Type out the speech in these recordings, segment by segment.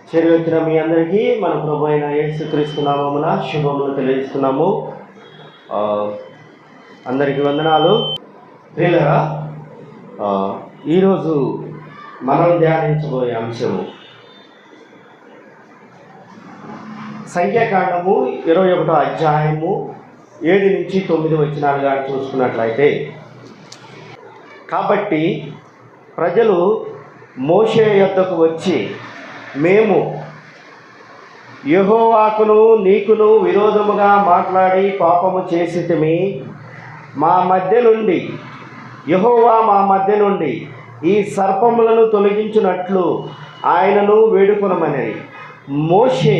చేరి వచ్చిన మీ అందరికీ మన ప్రభు అయిన యేసుక్రీస్తు నామమున శుభములు తెలియజేస్తున్నాము. అందరికీ వందనాలు. ప్రియులారా, ఈరోజు మనం ధ్యానించబోయే అంశము సంఖ్యాకాండము 21వ అధ్యాయము 7 నుంచి 9 వచనాలుగా చూసుకున్నట్లయితే, కాబట్టి ప్రజలు మోషే యొద్దకు వచ్చి, మేము యెహోవాకును నీకును విరోధముగా మాట్లాడి పాపము చేసితిమి. యెహోవా మా మధ్య నుండి ఈ సర్పములను తొలగించునట్లు ఆయనను వేడుకొనమని మోషే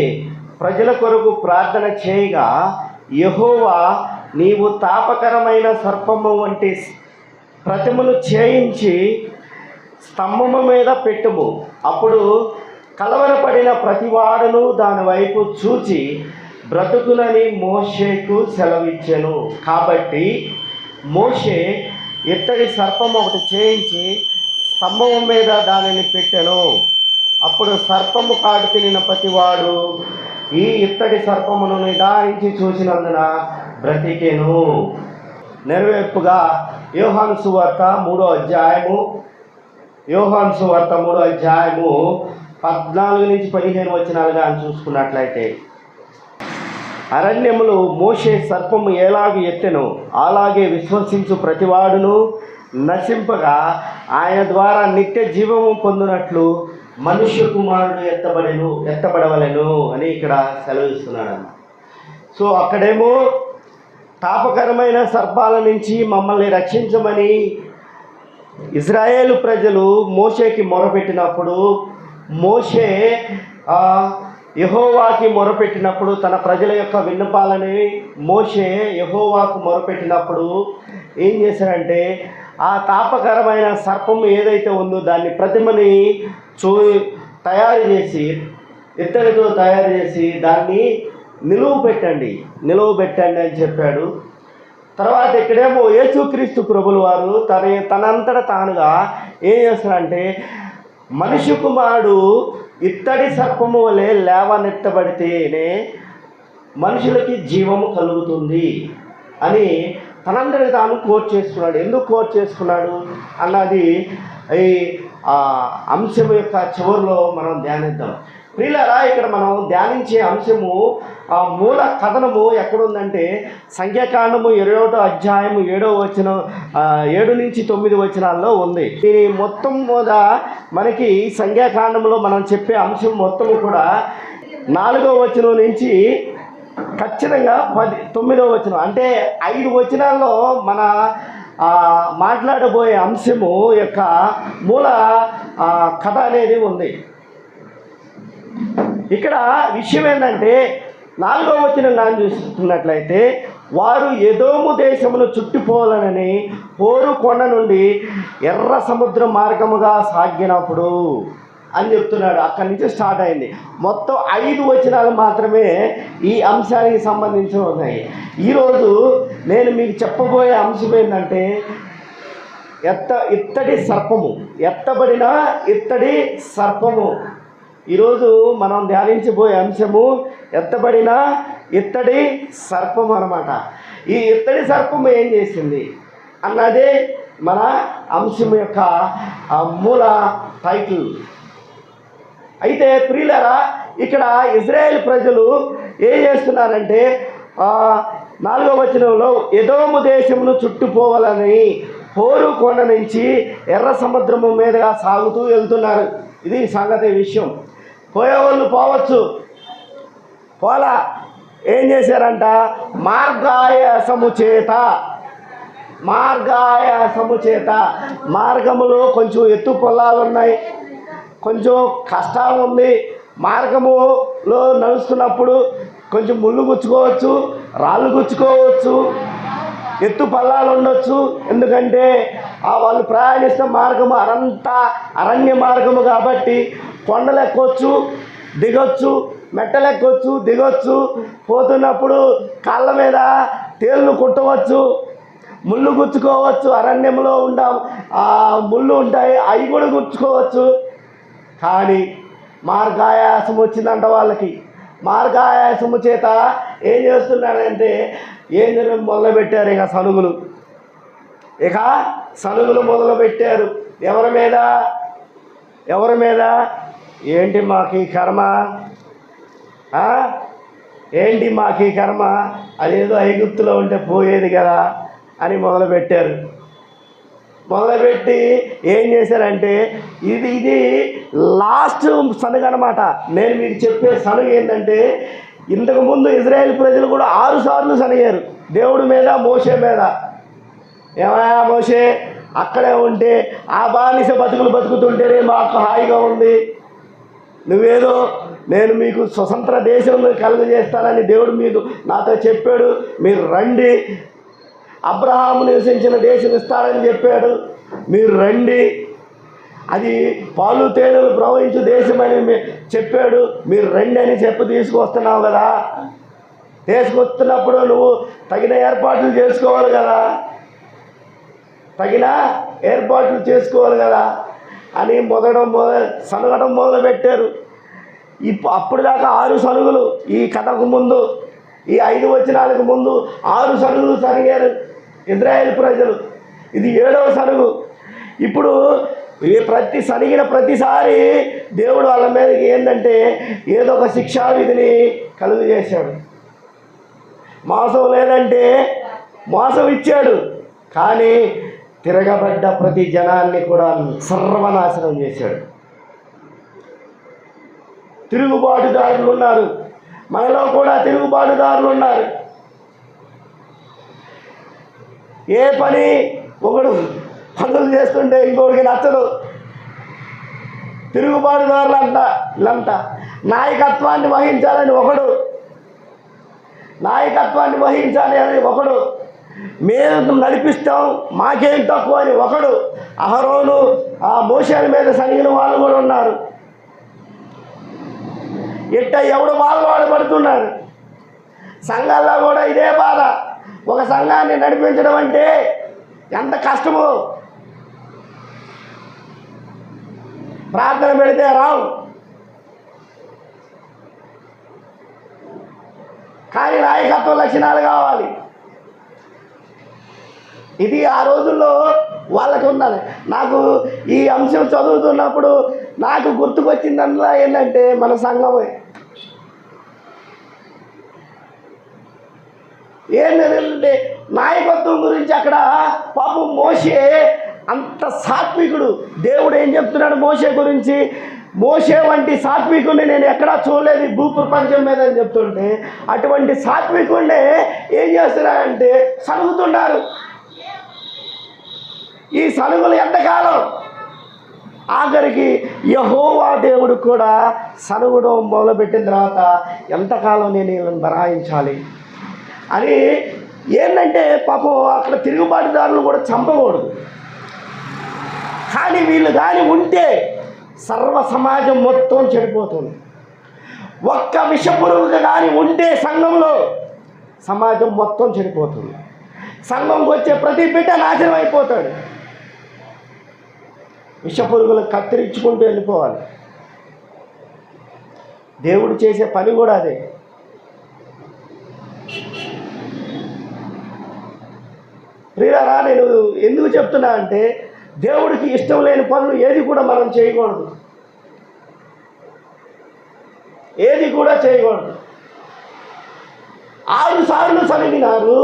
ప్రజల కొరకు ప్రార్థన చేయగా, యెహోవా, నీవు తాపకరమైన సర్పము వంటి ప్రతిమను చేయించి స్తంభము మీద పెట్టుము. అప్పుడు కలవరపడిన ప్రతివాడును దాని వైపు చూచి బ్రతుకునని మోషేకు సెలవిచ్చెను. కాబట్టి మోషే ఇత్తడి సర్పం ఒకటి చేయించి స్తంభము మీద దానిని పెట్టెను. అప్పుడు సర్పము కాటు తినిన ప్రతివాడు ఈ ఇత్తడి సర్పమును నిదానించి చూసినందున బ్రతికెను. నెరవేర్పుగా యోహాను సువార్త 3వ అధ్యాయము 14 నుంచి 15 వచనాలుగా చూసుకున్నట్లయితే, అరణ్యములో మోషే సర్పము ఎలాగూ ఎత్తెను అలాగే విశ్వసించు ప్రతివాడును నశింపగా ఆయన ద్వారా నిత్య జీవము పొందినట్లు మనుష్య కుమారుడు ఎత్తబడవలెను అని ఇక్కడ సెలవిస్తున్నాడు. సో అక్కడేమో తాపకరమైన సర్పాల నుంచి మమ్మల్ని రక్షించమని ఇజ్రాయేలు ప్రజలు మోషేకి మొరపెట్టినప్పుడు, మోషే యెహోవాకి మొరపెట్టినప్పుడు, తన ప్రజల యొక్క విన్నపాలని మోషే యెహోవాకు మొరపెట్టినప్పుడు ఏం చేశాడంటే, ఆ తాపకరమైన సర్పం ఏదైతే ఉందో దాన్ని ప్రతిమని తయారు చేసి, ఇత్తడితో తయారు చేసి దాన్ని నిలువ పెట్టండి అని చెప్పాడు. తర్వాత ఇక్కడేమో యేసుక్రీస్తు ప్రభులు వారు తనంతట తానుగా ఏం చేస్తాడంటే, మనిషి కుమారుడు ఇత్తడి సర్పము వలె లేవనెత్తబడితేనే మనుషులకి జీవము కలుగుతుంది అని తనంతటి తాను కోట్ చేసుకున్నాడు. ఎందుకు కోట్ చేసుకున్నాడు అన్నది ఈ అంశం యొక్క చివరిలో మనం ధ్యానిద్దాం. ప్రియులారా, ఇక్కడ మనం ధ్యానించే అంశము మూల కథనము ఎక్కడుందంటే సంఖ్యాకాండము 21వ అధ్యాయము 7 నుంచి 9 వచనాల్లో ఉంది. దీని మొత్తం మీద మనకి సంఖ్యాకాండంలో మనం చెప్పే అంశం మొత్తము కూడా 4వ వచనం నుంచి ఖచ్చితంగా 9వ వచనం, అంటే 5 వచనాల్లో మన మాట్లాడబోయే అంశము యొక్క మూల కథ అనేది ఉంది. ఇక్కడ విషయం ఏంటంటే, 4వ వచనం చూస్తున్నట్లయితే, వారు ఎదోము దేశమును చుట్టిపోవాలని హోరు కొండ నుండి ఎర్ర సముద్ర మార్గముగా సాగినప్పుడు అని చెప్తున్నాడు. అక్కడి నుంచి స్టార్ట్ అయింది. మొత్తం 5 వచనాలు మాత్రమే ఈ అంశానికి సంబంధించి ఉన్నాయి. ఈరోజు నేను మీకు చెప్పబోయే అంశం ఏంటంటే, ఎత్తబడిన ఇత్తడి సర్పము. ఈరోజు మనం ధ్యానించబోయే అంశము ఎత్తబడిన ఇత్తడి సర్పం అన్నమాట. ఈ ఇత్తడి సర్పము ఏం చేసింది అన్నదే మన అంశం యొక్క మూల టైటిల్. అయితే ప్రియులారా, ఇక్కడ ఇజ్రాయేల్ ప్రజలు ఏం చేస్తున్నారంటే, 4వ వచనంలో ఎదోము దేశమును చుట్టుపోవాలని హోరు కొండ నుంచి ఎర్ర సముద్రము మీదుగా సాగుతూ వెళ్తున్నారు. ఇది సంగతి విషయం. పోయేవాళ్ళు పోవచ్చు, పోలా ఏం చేశారంట, మార్గాయాసము చేత మార్గములో కొంచెం ఎత్తు పొలాలు ఉన్నాయి, కొంచెం కష్టం ఉంది. మార్గములో నడుస్తున్నప్పుడు కొంచెం ముళ్ళు గుచ్చుకోవచ్చు, రాళ్ళు గుచ్చుకోవచ్చు, ఎత్తు పల్లాలు ఉండొచ్చు. ఎందుకంటే వాళ్ళు ప్రయాణిస్తున్న మార్గము అరణ్య మార్గము కాబట్టి కొండలు ఎక్కొచ్చు, దిగొచ్చు, మెట్టలు ఎక్కొచ్చు, దిగొచ్చు. పోతున్నప్పుడు కాళ్ళ మీద తేళ్ళు కుట్టవచ్చు, ముళ్ళు గుచ్చుకోవచ్చు. అరణ్యంలో ముళ్ళు ఉంటాయి, అవి కూడా గుచ్చుకోవచ్చు. కానీ మార్గాయాసం వచ్చిందంట వాళ్ళకి. మార్గాయాసము చేత ఏం చేస్తున్నాడంటే ఏం మొదలుపెట్టారు ఇక సనుగులు మొదలుపెట్టారు. ఎవరి మీద ఏంటి మాకు కర్మ, ఏంటి మాకు కర్మ, అదేదో ఐగుప్తులో ఉంటే పోయేది కదా అని మొదలుపెట్టారు. మొదలుపెట్టి ఏం చేశారంటే ఇది లాస్ట్ సనుగు అనమాట. నేను మీకు చెప్పే సనుగు ఏంటంటే, ఇంతకుముందు ఇజ్రాయేల్ ప్రజలు కూడా 6 సార్లు సనిగారు దేవుడి మీద, మోషే మీద. ఏమయ్యా మోషే, అక్కడే ఉంటే ఆ బానిస బతుకుతుంటేనే మాకు హాయిగా ఉంది, నువ్వేదో నేను మీకు స్వతంత్ర దేశం కలుగజేస్తానని దేవుడు మీకు నాతో చెప్పాడు, మీరు రండి, అబ్రహాము నివసించిన దేశం ఇస్తాడని చెప్పాడు, మీరు రండి, అది పాలు తేనెలు ప్రవహించు దేశం అని చెప్పాడు, మీరు రండి అని తీసుకొస్తున్నావు కదా, తీసుకొస్తున్నప్పుడు నువ్వు తగిన ఏర్పాట్లు చేసుకోవాలి కదా అని సనగడం మొదలుపెట్టారు. అప్పుడు దాకా 6 సనుగులు, ఈ కథకు ముందు, ఈ 5 వచనాలకు ముందు 6 సనుగులు సనిగారు ఇజ్రాయేల్ ప్రజలు. ఇది 7వ సనుగు. ఇప్పుడు సనిగిన ప్రతిసారి దేవుడు వాళ్ళ మీదకి ఏంటంటే ఏదో ఒక శిక్షా విధిని కలుగు చేశాడు. మోసం లేదంటే మోసం ఇచ్చాడు, కానీ తిరగబడ్డ ప్రతి జనాన్ని కూడా సర్వనాశనం చేశాడు. తిరుగుబాటుదారులు ఉన్నారు, మనలో కూడా తిరుగుబాటుదారులు ఉన్నారు. ఏ పని ఒకడు పనులు చేస్తుంటే ఇంకొకరికి నచ్చదు. తిరుగుబాటుదారులు వీళ్ళంతా నాయకత్వాన్ని వహించాలని ఒకడు, మేము నడిపిస్తాం మాకేం తక్కువ అని ఒకడు, అహరోను ఆ మోషేల మీద సనిగిన వాళ్ళు కూడా ఉన్నారు. ఎవడు బాధ పడుతున్నారు. సంఘాల్లో కూడా ఇదే బాధ. ఒక సంఘాన్ని నడిపించడం అంటే ఎంత కష్టమో. ప్రార్థన పెడితే రావు, కానీ నాయకత్వ లక్షణాలు కావాలి. ఇది ఆ రోజుల్లో వాళ్ళకు ఉన్నది. నాకు ఈ అంశం చదువుతున్నప్పుడు నాకు గుర్తుకొచ్చిందల్లా ఏంటంటే మన సంఘమే. ఏంటంటే నాయకత్వం గురించి అక్కడ పాపం మోషే అంత సాత్వికుడు. దేవుడు ఏం చెప్తున్నాడు మోషే గురించి, మోషే వంటి సాత్వికుడిని నేను ఎక్కడా చూడలేదు ఈ భూప్రపంచం మీద అని చెప్తుంటే, అటువంటి సాత్వికుడిని ఏం చేస్తున్నారంటే సనుగుతున్నారు. ఈ సనుగులు ఎంతకాలం, ఆఖరికి యెహోవా దేవుడు కూడా సనుగుడం మొదలుపెట్టిన తర్వాత ఎంతకాలం నేను వీళ్ళని బరాయించాలి అని ఏంటంటే పాపం అక్కడ తిరుగుబాటుదారులు కూడా చంపకూడదు, కానీ వీళ్ళు కానీ ఉంటే సర్వ సమాజం మొత్తం చెడిపోతుంది. ఒక్క విషపురుగుగా కానీ ఉంటే సంఘంలో సమాజం మొత్తం చెడిపోతుంది. సంఘంకి వచ్చే ప్రతి బిడ్డ నాశనం అయిపోతాడు. విషపురుగులు కత్తిరించుకుంటూ వెళ్ళిపోవాలి. దేవుడు చేసే పని కూడా అదే. ప్రియులారా, నేను ఎందుకు చెప్తున్నా అంటే దేవుడికి ఇష్టం లేని పనులు ఏది కూడా మనం చేయకూడదు, 6 సార్లు సనిగినారు,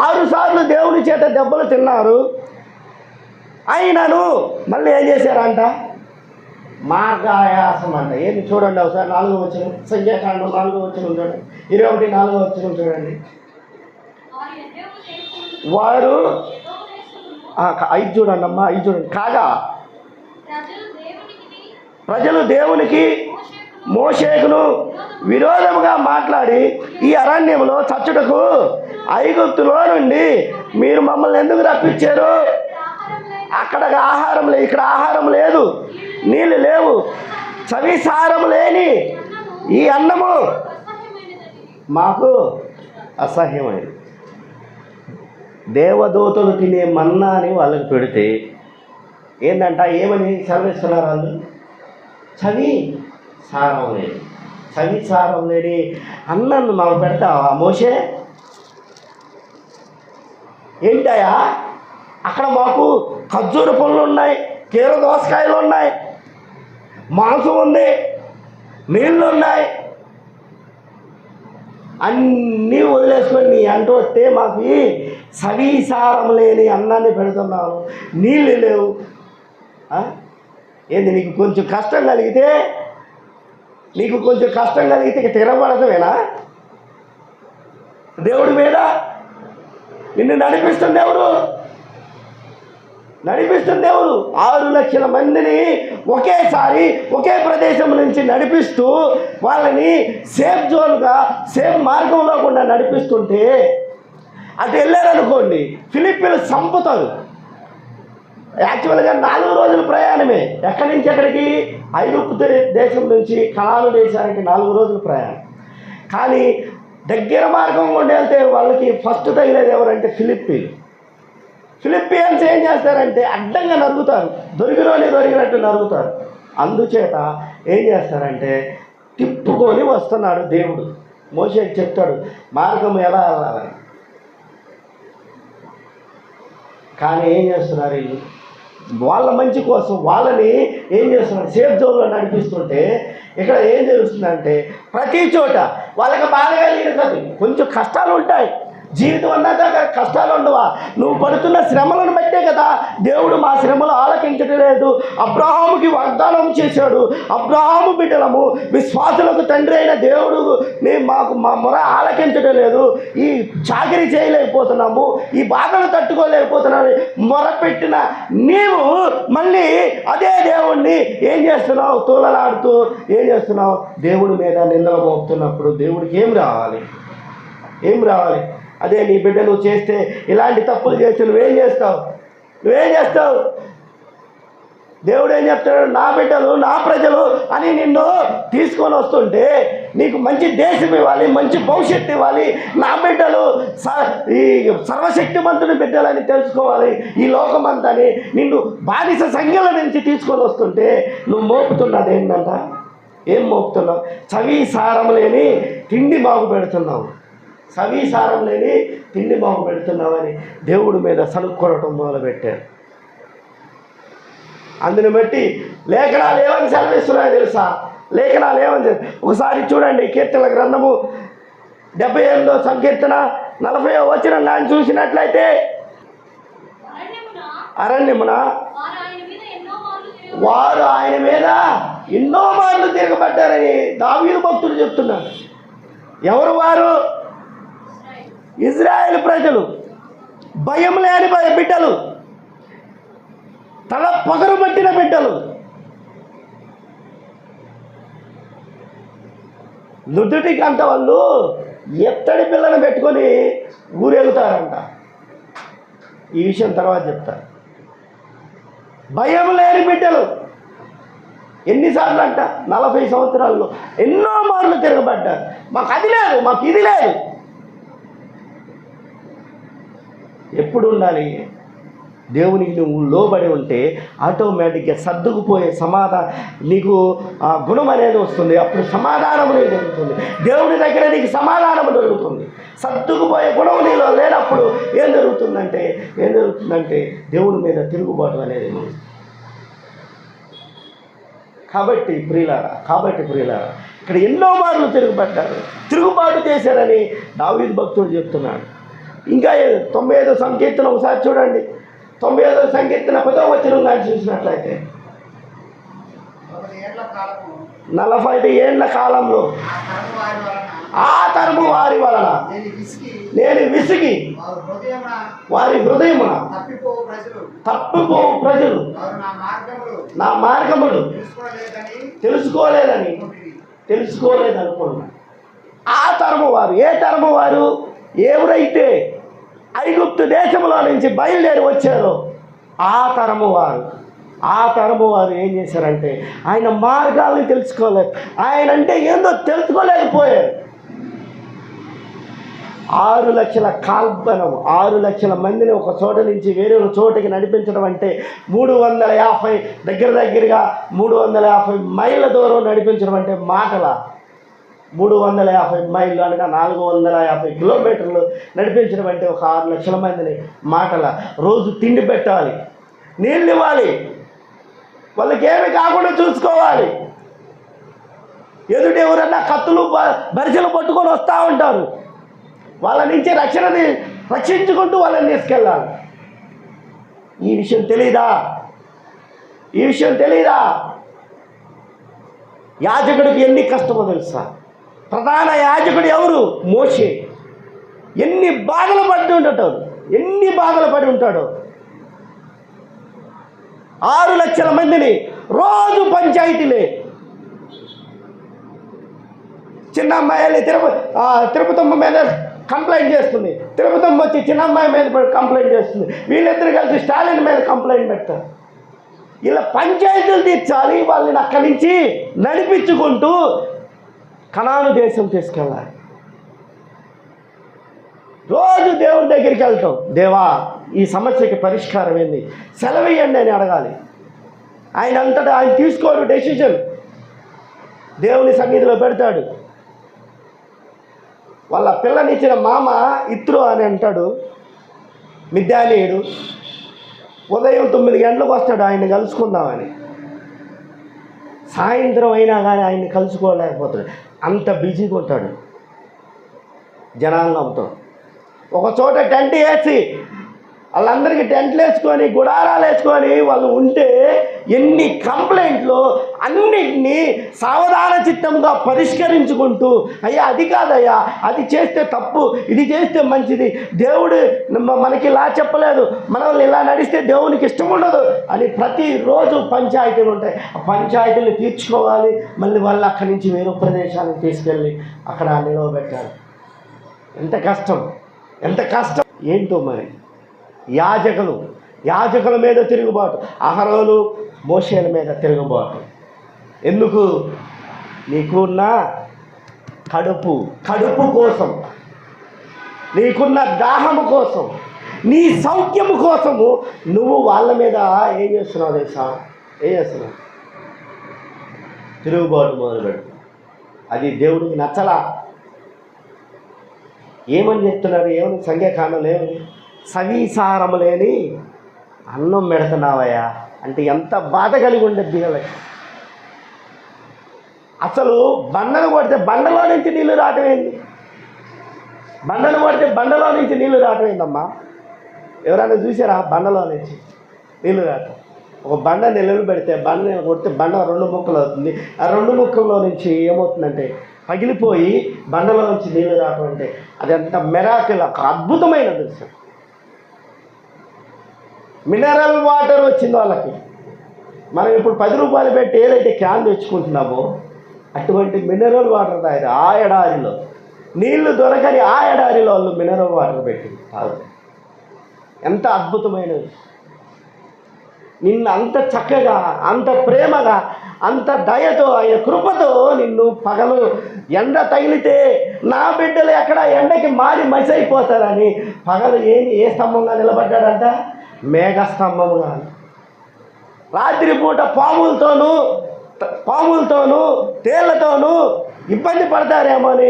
6 సార్లు దేవుని చేత దెబ్బలు తిన్నారు. అయినను మళ్ళీ ఏం చేశారంట, మార్గాయాసం అంట. ఏంటి చూడండి ఒకసారి 4వ వచనం, సంఖ్యాకాండం 4వ వచనం చూడండి, 21 4వ వచనం చూడండి. వారు 5 చూడండి అమ్మా, 5 చూడండి. కాగా ప్రజలు దేవునికి మోషేకును విరోధముగా మాట్లాడి ఈ అరణ్యంలో చచ్చుటకు ఐగుప్తులో నుండి మీరు మమ్మల్ని ఎందుకు రప్పించారు? అక్కడ ఆహారం లేదు, ఇక్కడ ఆహారం లేదు, నీళ్ళు లేవు, చవిసారం లేని ఈ అన్నము మాకు అసహ్యమైనది. దేవదూతలు తినే మన్నా అని వాళ్ళకి పెడితే ఏంటంట, ఏమని చదివిస్తున్నారు వాళ్ళు? సారం లేని, చవి సారం లేని అన్నాను మాకు పెడతావా మోషే? ఏంటయా అక్కడ మాకు ఖర్జూర పళ్ళు ఉన్నాయి, కీర దోసకాయలు ఉన్నాయి, మాంసం ఉంది, నీళ్ళు ఉన్నాయి, అన్నీ వదిలేసుకొని నీ అంటూ వస్తే మాకు సవీసారం లేని అన్నాన్ని పెడుతున్నాను, నీళ్ళు లేవు. ఏంది నీకు కొంచెం కష్టం కలిగితే ఇక తిరగబడతావేనా దేవుడి మీద? నిన్ను నడిపిస్తుంది ఎవరు? 6 లక్షల మందిని ఒకేసారి ఒకే ప్రదేశం నుంచి నడిపిస్తూ వాళ్ళని సేఫ్ జోన్గా సేఫ్ మార్గంలో కూడా నడిపిస్తుంటే అటు వెళ్ళారనుకోండి ఫిలిప్పీలు చంపుతారు. యాక్చువల్గా 4 రోజుల ప్రయాణమే. ఎక్కడి నుంచి ఎక్కడికి? ఐగుప్తు దేశం నుంచి కనాను దేశానికి 4 రోజుల ప్రయాణం. కానీ దగ్గర మార్గం గుండా వెళ్తే వాళ్ళకి ఫస్ట్ తగిలేది ఎవరంటే ఫిలిప్పీన్స్ ఏం చేస్తారంటే అడ్డంగా నరుగుతారు, దొరికినట్టు నరుగుతారు. అందుచేత ఏం చేస్తారంటే తిప్పుకొని వస్తున్నాడు దేవుడు. మోషేకి చెప్తాడు మార్గం ఎలా వెళ్ళాలని. కానీ ఏం చేస్తున్నారు వీళ్ళు? వాళ్ళ మంచి కోసం వాళ్ళని ఏం చేస్తున్నారు? సేఫ్ జోన్లో నడిపిస్తుంటే ఇక్కడ ఏం జరుగుతుందంటే ప్రతి చోట వాళ్ళకి బాధ కలిగినది. కొంచెం కష్టాలు ఉంటాయి, జీవితం అన్నాక కష్టాలు ఉండవా? నువ్వు పడుతున్న శ్రమలను బట్టే కదా దేవుడు మా శ్రమలు ఆలకించడం లేదు. అబ్రహాముకి వాగ్దానం చేశాడు, అబ్రహాము బిడ్డలము, విశ్వాసులకు తండ్రి అయిన దేవుడు మాకు మా మొర ఆలకించడం లేదు, ఈ చాకరీ చేయలేకపోతున్నాము, ఈ బాధలు తట్టుకోలేకపోతున్నాను మొరపెట్టిన నీవు మళ్ళీ అదే దేవుణ్ణి ఏం చేస్తున్నావు? తూలలాడుతూ ఏం చేస్తున్నావు? దేవుడి మీద నిందలు మోపుతున్నప్పుడు దేవుడికి ఏం రావాలి? అదే నీ బిడ్డ నువ్వు చేస్తే, ఇలాంటి తప్పులు చేస్తే నువ్వేం చేస్తావు? దేవుడు ఏం చెప్తాడు? నా బిడ్డలు నా ప్రజలు అని నిన్ను తీసుకొని వస్తుంటే నీకు మంచి దేశం ఇవ్వాలి, మంచి భవిష్యత్తు ఇవ్వాలి, నా బిడ్డలు ఈ సర్వశక్తిమంతుని బిడ్డలని తెలుసుకోవాలి ఈ లోకమంతాని నిన్ను బానిస సంఖ్యల నుంచి తీసుకొని వస్తుంటే నువ్వు మోపుతున్నది ఏంటంట? ఏం మోపుతున్నావు? చవి సారం లేని తిండి మాకు పెడుతున్నావు, పెడుతున్నావని దేవుడి మీద సనుక్కోవటం మొదలుపెట్టారు. అందుని బట్టి లేఖనాలు ఏమని సెలవిస్తున్నాయో తెలుసా? ఒకసారి చూడండి, కీర్తనల గ్రంథము 78వ సంకీర్తన 40వ వచనం కానీ చూసినట్లయితే, అరణ్యమున వారు ఆయన మీద ఎన్నో మార్లు తిరగబడ్డారని దావీదు భక్తుడు చెప్తున్నాడు. ఎవరు వారు? ఇజ్రాయేల్ ప్రజలు, భయం లేని బిడ్డలు, తల పొగరు పట్టిన బిడ్డలు, నుదుటికి అంత వాళ్ళు ఎత్తడి పిల్లను పెట్టుకొని ఊరేగుతారంట. ఈ విషయం తర్వాత చెప్తారు. భయం లేని బిడ్డలు ఎన్నిసార్లు అంట? 40 సంవత్సరాల్లో ఎన్నో మార్లు తిరగబడ్డారు. మాకు అది లేదు, మాకు ఇది లేదు. ఎప్పుడు ఉండాలి? దేవునికి నువ్వు లోబడి ఉంటే ఆటోమేటిక్గా సర్దుకుపోయే నీకు గుణం అనేది వస్తుంది. అప్పుడు సమాధానం అనేది జరుగుతుంది. దేవుని దగ్గర నీకు సమాధానం దొరుకుతుంది. సర్దుకుపోయే గుణం నీలో లేనప్పుడు ఏం జరుగుతుందంటే దేవుని మీద తిరుగుబాటు అనేది. కాబట్టి ప్రియులారా ఇక్కడ ఎన్నో మార్లు తిరుగుబాటు చేశారని దావీదు భక్తుడు చెప్తున్నాడు. ఇంకా 95వ సంకీర్తన ఒకసారి చూడండి. 95వ సంకీర్తన 10వ వచనం కానీ చూసినట్లయితే, 40 ఏళ్ల కాలంలో ఆ తరము వారి వలన నేను విసిగి వారి హృదయమున తప్పిపోవు ప్రజలు నా మార్గములు తెలుసుకోలేదనుకున్నా. ఆ తరము వారు, ఏ తరము వారు? ఎవరైతే ఐగుప్తు దేశంలో నుంచి బయలుదేరి వచ్చారో ఆ తరము వారు ఏం చేశారంటే ఆయన మార్గాలను తెలుసుకోలేదు. ఆయన అంటే ఏందో తెలుసుకోలేకపోయారు. 6 లక్షల కాల్పనం, 6 లక్షల మందిని ఒక చోట నుంచి వేరే ఒక చోటకి నడిపించడం అంటే 350 దగ్గరగా 350 మైళ్ళ దూరం నడిపించడం అంటే మాటల 350 మైళ్ళు అనగా 450 కిలోమీటర్లు నడిపించడం అంటే ఒక 6 లక్షల మందిని మాటల. రోజు తిండి పెట్టాలి, నీళ్ళు ఇవ్వాలి, వాళ్ళకి ఏమి కాకుండా చూసుకోవాలి. ఎదుటి ఎవరన్నా కత్తులు బరిసెలు పట్టుకొని వస్తూ ఉంటారు, వాళ్ళ నుంచి రక్షించుకుంటూ వాళ్ళని తీసుకెళ్ళాలి. ఈ విషయం తెలీదా? యాజకుడికి ఎన్ని కష్టమో తెలుసా? ప్రధాన యాజకుడు ఎవరు? మోషే. ఎన్ని బాధలు పడి ఉంటాడు. 6 లక్షల మందిని రోజు పంచాయతీలే. చిన్న అమ్మాయి తిరుపతమ్మ మీద కంప్లైంట్ చేస్తుంది, తిరుపతమ్మ వచ్చి చిన్న అమ్మాయి మీద కంప్లైంట్ చేస్తుంది, వీళ్ళిద్దరు కలిసి స్టాలిన్ మీద కంప్లైంట్ పెడతారు. ఇలా పంచాయతీలు తీర్చాలి, వాళ్ళని అక్కడి నుంచి నడిపించుకుంటూ కనాను దేశం తీసుకెళ్ళాలి. రోజు దేవుడి దగ్గరికి వెళ్తాం, దేవా ఈ సమస్యకి పరిష్కారం ఏంది, సెలవేయండి అని అడగాలి. ఆయన తీసుకోడు డెసిషన్, దేవుని సన్నిధిలో పెడతాడు. వాళ్ళ పిల్లనిచ్చిన మామ ఇత్రో అని అంటాడు, మిద్యానీయుడు. ఉదయం 9 గంటలకు వస్తాడు ఆయన్ని కలుసుకుందామని. సాయంత్రం అయినా కానీ ఆయన్ని కలుసుకోలేకపోతాడు, అంత బిజీగా ఉంటాడు జనాంగంతో. ఒక చోట టెంట్ వేసి వాళ్ళందరికీ టెంట్లు వేసుకొని గుడారాలు వేసుకొని వాళ్ళు ఉంటే ఎన్ని కంప్లైంట్లు అన్నిటినీ సావధాన చిత్తంగా పరిష్కరించుకుంటూ, అయ్యా అది కాదయ్యా, అది చేస్తే తప్పు, ఇది చేస్తే మంచిది, దేవుడు మనకి ఇలా చెప్పలేదు, మనల్ని ఇలా నడిస్తే దేవునికి ఇష్టం ఉండదు అని ప్రతిరోజు పంచాయతీలు ఉంటాయి. ఆ పంచాయతీలు తీర్చుకోవాలి. మళ్ళీ వాళ్ళు అక్కడి నుంచి వేరే ప్రదేశానికి తీసుకెళ్ళి అక్కడ నిలవబెట్టాలి. ఎంత కష్టం ఏంటో మరి. యాజకుల మీద తిరుగుబాటు, అహరోను మోషేల మీద తిరుగుబాటు. ఎందుకు? నీకున్న కడుపు కోసం, నీకున్న దాహము కోసం, నీ సౌఖ్యము కోసము నువ్వు వాళ్ళ మీద ఏం చేస్తున్నావు తెలుసా? తిరుగుబాటు మొదలుపెట్టు. అది దేవుడికి నచ్చలా. ఏమని చెప్తున్నారు? ఏమని సంఖ్యాకాండంలో ఏమని? సవీసారము లేని అన్నం పెడుతున్నావయ్యా అంటే ఎంత బాధ కలిగి ఉండేది వాళ్ళకి. అసలు బండను కొడితే బండలో నుంచి నీళ్ళు రావటమైంది, అమ్మా? ఎవరైనా చూసారా బండలో నుంచి నీళ్ళు రావటం? ఒక బండ నిల్వలు పెడితే బండ కొడితే బండ 2 ముక్కలు అవుతుంది. ఆ 2 ముక్కల్లో నుంచి ఏమవుతుందంటే పగిలిపోయి బండలో నుంచి నీళ్ళు రావటం అంటే అది అంత మిరాకిల్, ఒక అద్భుతమైన దృశ్యం. మినరల్ వాటర్ వచ్చింది వాళ్ళకి. మనం ఇప్పుడు 10 రూపాయలు పెట్టి ఏదైతే క్యాన్ తెచ్చుకుంటున్నామో అటువంటి మినరల్ వాటర్ తాగారు. ఆ ఎడారిలో నీళ్లు దొరకని ఆ ఎడారిలో వాళ్ళు మినరల్ వాటర్ పెట్టి తాగు. ఎంత అద్భుతమైనది! నిన్ను అంత చక్కగా, అంత ప్రేమగా, అంత దయతో, ఆయన కృపతో నిన్ను పగలు ఎండ తగిలితే నా బిడ్డలు ఎక్కడ ఎండకి మారి మసైపోతారని పగలు ఏ స్తంభంగా నిలబడ్డాడంట? మేఘస్తంభంగా. రాత్రిపూట పాములతోనూ తేళ్లతోనూ ఇబ్బంది పడతారేమో అని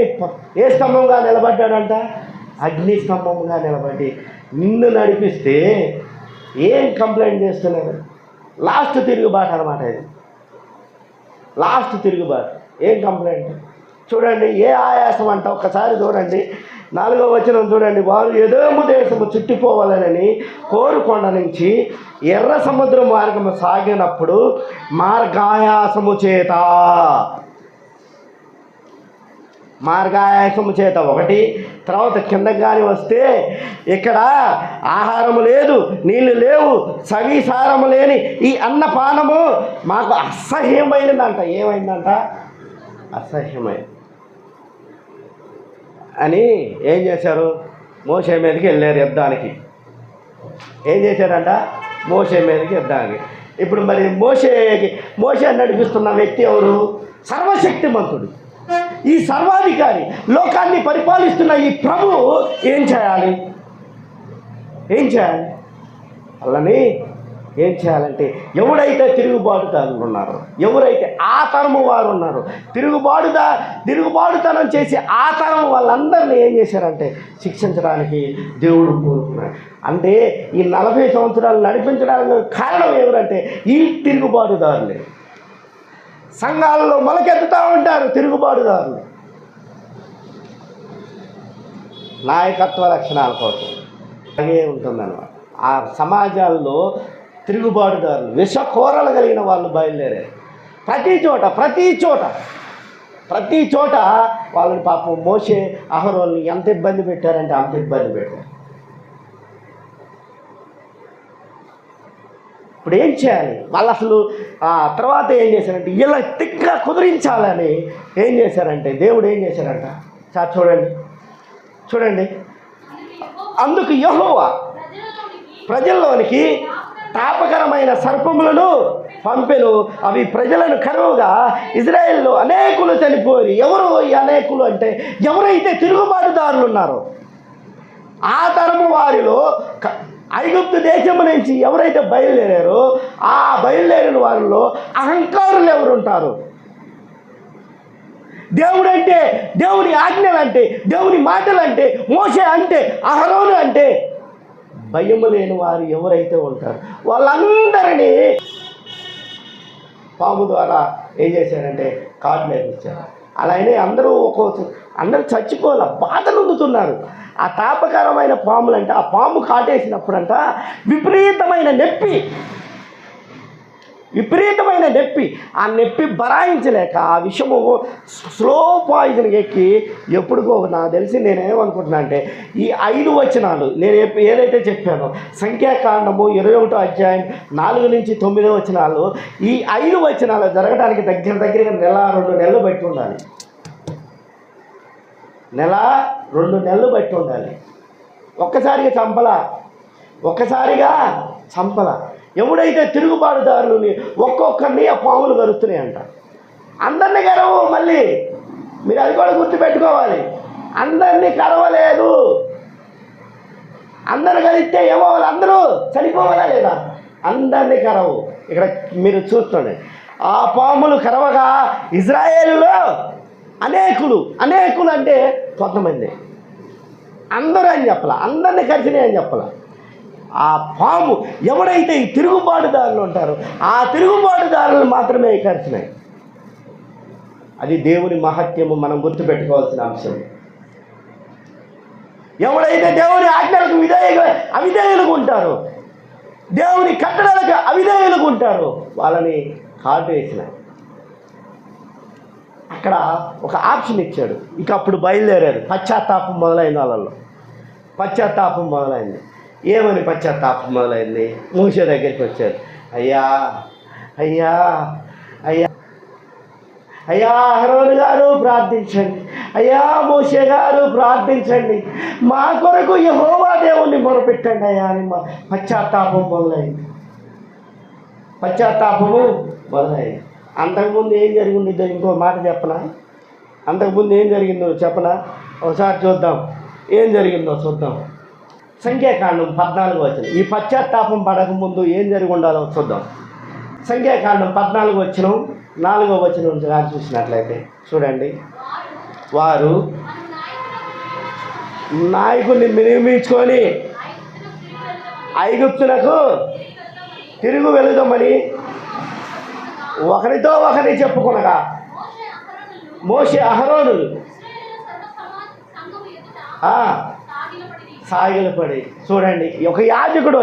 ఏ స్తంభంగా నిలబడ్డాడంట? అగ్ని స్తంభంగా నిలబడి నిన్ను నడిపిస్తే ఏం కంప్లైంట్ చేస్తున్నారు? లాస్ట్ తిరుగుబాటు అన్నమాట ఇది. ఏం కంప్లైంట్? చూడండి, ఏ ఆయాసం అంట ఒక్కసారి చూడండి. 4వ వచనం చూడండి. వారు ఎదోము దేశము చుట్టిపోవాలని కోరుకొండ నుంచి ఎర్ర సముద్ర మార్గము సాగినప్పుడు మార్గాయాసము చేత ఒకటి, తర్వాత కిందకి కానీ వస్తే ఇక్కడ ఆహారము లేదు, నీళ్ళు లేవు, సవిసారము లేని ఈ అన్నపానము మాకు అసహ్యమైనదంట. ఏమైందంట? అసహ్యమైన అని ఏం చేశారు? మోషే మీదకి వెళ్ళారు యుద్ధానికి. ఏం చేశారంట? మోషే మీదకి యుద్ధానికి. ఇప్పుడు మరి మోషే నడిపిస్తున్న వ్యక్తి ఎవరు? సర్వశక్తిమంతుడు. ఈ సర్వాధికారి, లోకాన్ని పరిపాలిస్తున్న ఈ ప్రభువు ఏం చేయాలి? అలానే ఏం చేయాలంటే ఎవడైతే తిరుగుబాటుదారులు ఉన్నారో, ఎవరైతే ఆ తరము వారు ఉన్నారో, తిరుగుబాటుతనం చేసి ఆ తరం వాళ్ళందరినీ ఏం చేశారంటే శిక్షించడానికి దేవుడు కోరుకున్నాడు. అంటే ఈ 40 సంవత్సరాలు నడిపించడానికి కారణం ఎవరంటే ఈ తిరుగుబాటుదారులే. సంఘాలలో మొలకెత్తుతూ ఉంటారు తిరుగుబాటుదారులు, నాయకత్వ లక్షణాల కోసం. అలాగే ఉంటుందన్నమాట. ఆ సమాజాల్లో తిరుగుబాటుదారులు, విషకోరలు కలిగిన వాళ్ళు బయలుదేరారు. ప్రతి చోట వాళ్ళని పాపం మోసే అహరోన్ని ఎంత ఇబ్బంది పెట్టారంటే అంత ఇబ్బంది పెట్టారు. ఇప్పుడు ఏం చేయాలి? వాళ్ళు అసలు తర్వాత ఏం చేశారంటే ఇలా తిక్కగా కుదిరించాలని ఏం చేశారంటే దేవుడు ఏం చేశారంట సార్ చూడండి. అందుకు యెహోవా ప్రజల్లోనికి తాపకరమైన సర్పములను పంపెను. అవి ప్రజలను కరువుగా ఇజ్రాయేల్లో అనేకులు చనిపోయి. ఎవరు ఈ అనేకులు అంటే ఎవరైతే తిరుగుబాటుదారులు ఉన్నారో ఆ తరము వారిలో ఐగుప్తు దేశం నుంచి ఎవరైతే బయలుదేరారో ఆ బయలుదేరిన వారిలో అహంకారులు ఎవరు ఉంటారు? దేవుడు అంటే, దేవుని ఆజ్ఞలు అంటే, దేవుని మాటలు అంటే, మోషే అంటే, అహరోను అంటే భయము లేని వారు ఎవరైతే ఉంటారో వాళ్ళందరినీ పాము ద్వారా ఏం చేశారంటే కాటులోకి ఇచ్చారు. అలానే అందరూ అందరూ చచ్చిపోలే, బాధలు అందుతున్నారు. ఆ తాపకరమైన పాములు అంటే ఆ పాము కాటేసినప్పుడంట విపరీతమైన నొప్పి, ఆ నొప్పి భరాయించలేక ఆ విషము స్లో పాయిజన్ ఎక్కి ఎప్పుడుకో నాకు తెలిసి నేనేమనుకుంటున్నా అంటే ఈ 5 వచనాలు నేను ఏదైతే చెప్పానో సంఖ్యాకాండము 21వ అధ్యాయం 4 నుంచి 9 వచనాలు, ఈ 5 వచనాలు జరగడానికి దగ్గరగా 1-2 నెలలు బట్టి ఉండాలి. 1-2 బట్టి ఉండాలి. ఒక్కసారిగా చంపల. ఎవడైతే తిరుగుబాటుదారులని ఒక్కొక్కరిని ఆ పాములు కరుస్తున్నాయంట. అందరినీ కరవు. మళ్ళీ మీరు అది కూడా గుర్తుపెట్టుకోవాలి. అందరినీ కరవలేదు. అందరు కలిస్తే ఏమవ్వాలి? అందరూ చనిపోవాలా లేదా? అందరినీ కరవు. ఇక్కడ మీరు చూస్తుండే ఆ పాములు కరవగా ఇజ్రాయేలులో అనేకులు అంటే కొంతమంది, అందరూ అని చెప్పాల, అందరినీ కరిచినాయి అని చెప్పాల. ఆ పాము ఎవడైతే ఈ తిరుగుబాటుదారులు ఉంటారో ఆ తిరుగుబాటుదారులు మాత్రమే కరిచినాయి. అది దేవుని మహత్యము మనం గుర్తుపెట్టుకోవాల్సిన అంశం. ఎవడైతే దేవుని ఆజ్ఞలకు అవిధేయులుగా ఉంటారో, దేవుని కట్టడలకు అవిధేయులుగా ఉంటారో వాళ్ళని కాటు వేసినాయి. అక్కడ ఒక ఆప్షన్ ఇచ్చాడు. ఇక అప్పుడు బయలుదేరారు. పశ్చాత్తాపం మొదలైన వాళ్ళలో పశ్చాత్తాపం మొదలైంది. ఏమని పశ్చాత్తాపం మొదలైంది? మోషే దగ్గరికి వచ్చారు. అయ్యా అహరోను గారు ప్రార్థించండి, అయ్యా మోషే గారు ప్రార్థించండి, మా కొరకు యెహోవా దేవుణ్ణి మొరపెట్టండి అయ్యా అని పశ్చాత్తాపము మొదలైంది. అంతకుముందు ఏం జరిగిందో ఇంకో మాట చెప్పనా? అంతకుముందు ఏం జరిగిందో చెప్పనా? ఒకసారి చూద్దాం. ఏం జరిగిందో చూద్దాం. సంఖ్యాకాండం 14వ వచనం. ఈ పశ్చాత్తాపం పడకముందు ఏం జరిగి ఉండాలో చూద్దాం. సంఖ్యాకాండం 14వ వచనం 4వ వచనం నుంచి రాసి చూసినట్లయితే చూడండి. వారు నాయకుడిని నియమించుకొని ఐగుప్తునకు తిరుగు వెళుదామని ఒకరితో ఒకరిని చెప్పుకునగా మోషే అహరోనులు సాగిలపడి. చూడండి, ఒక యాజకుడు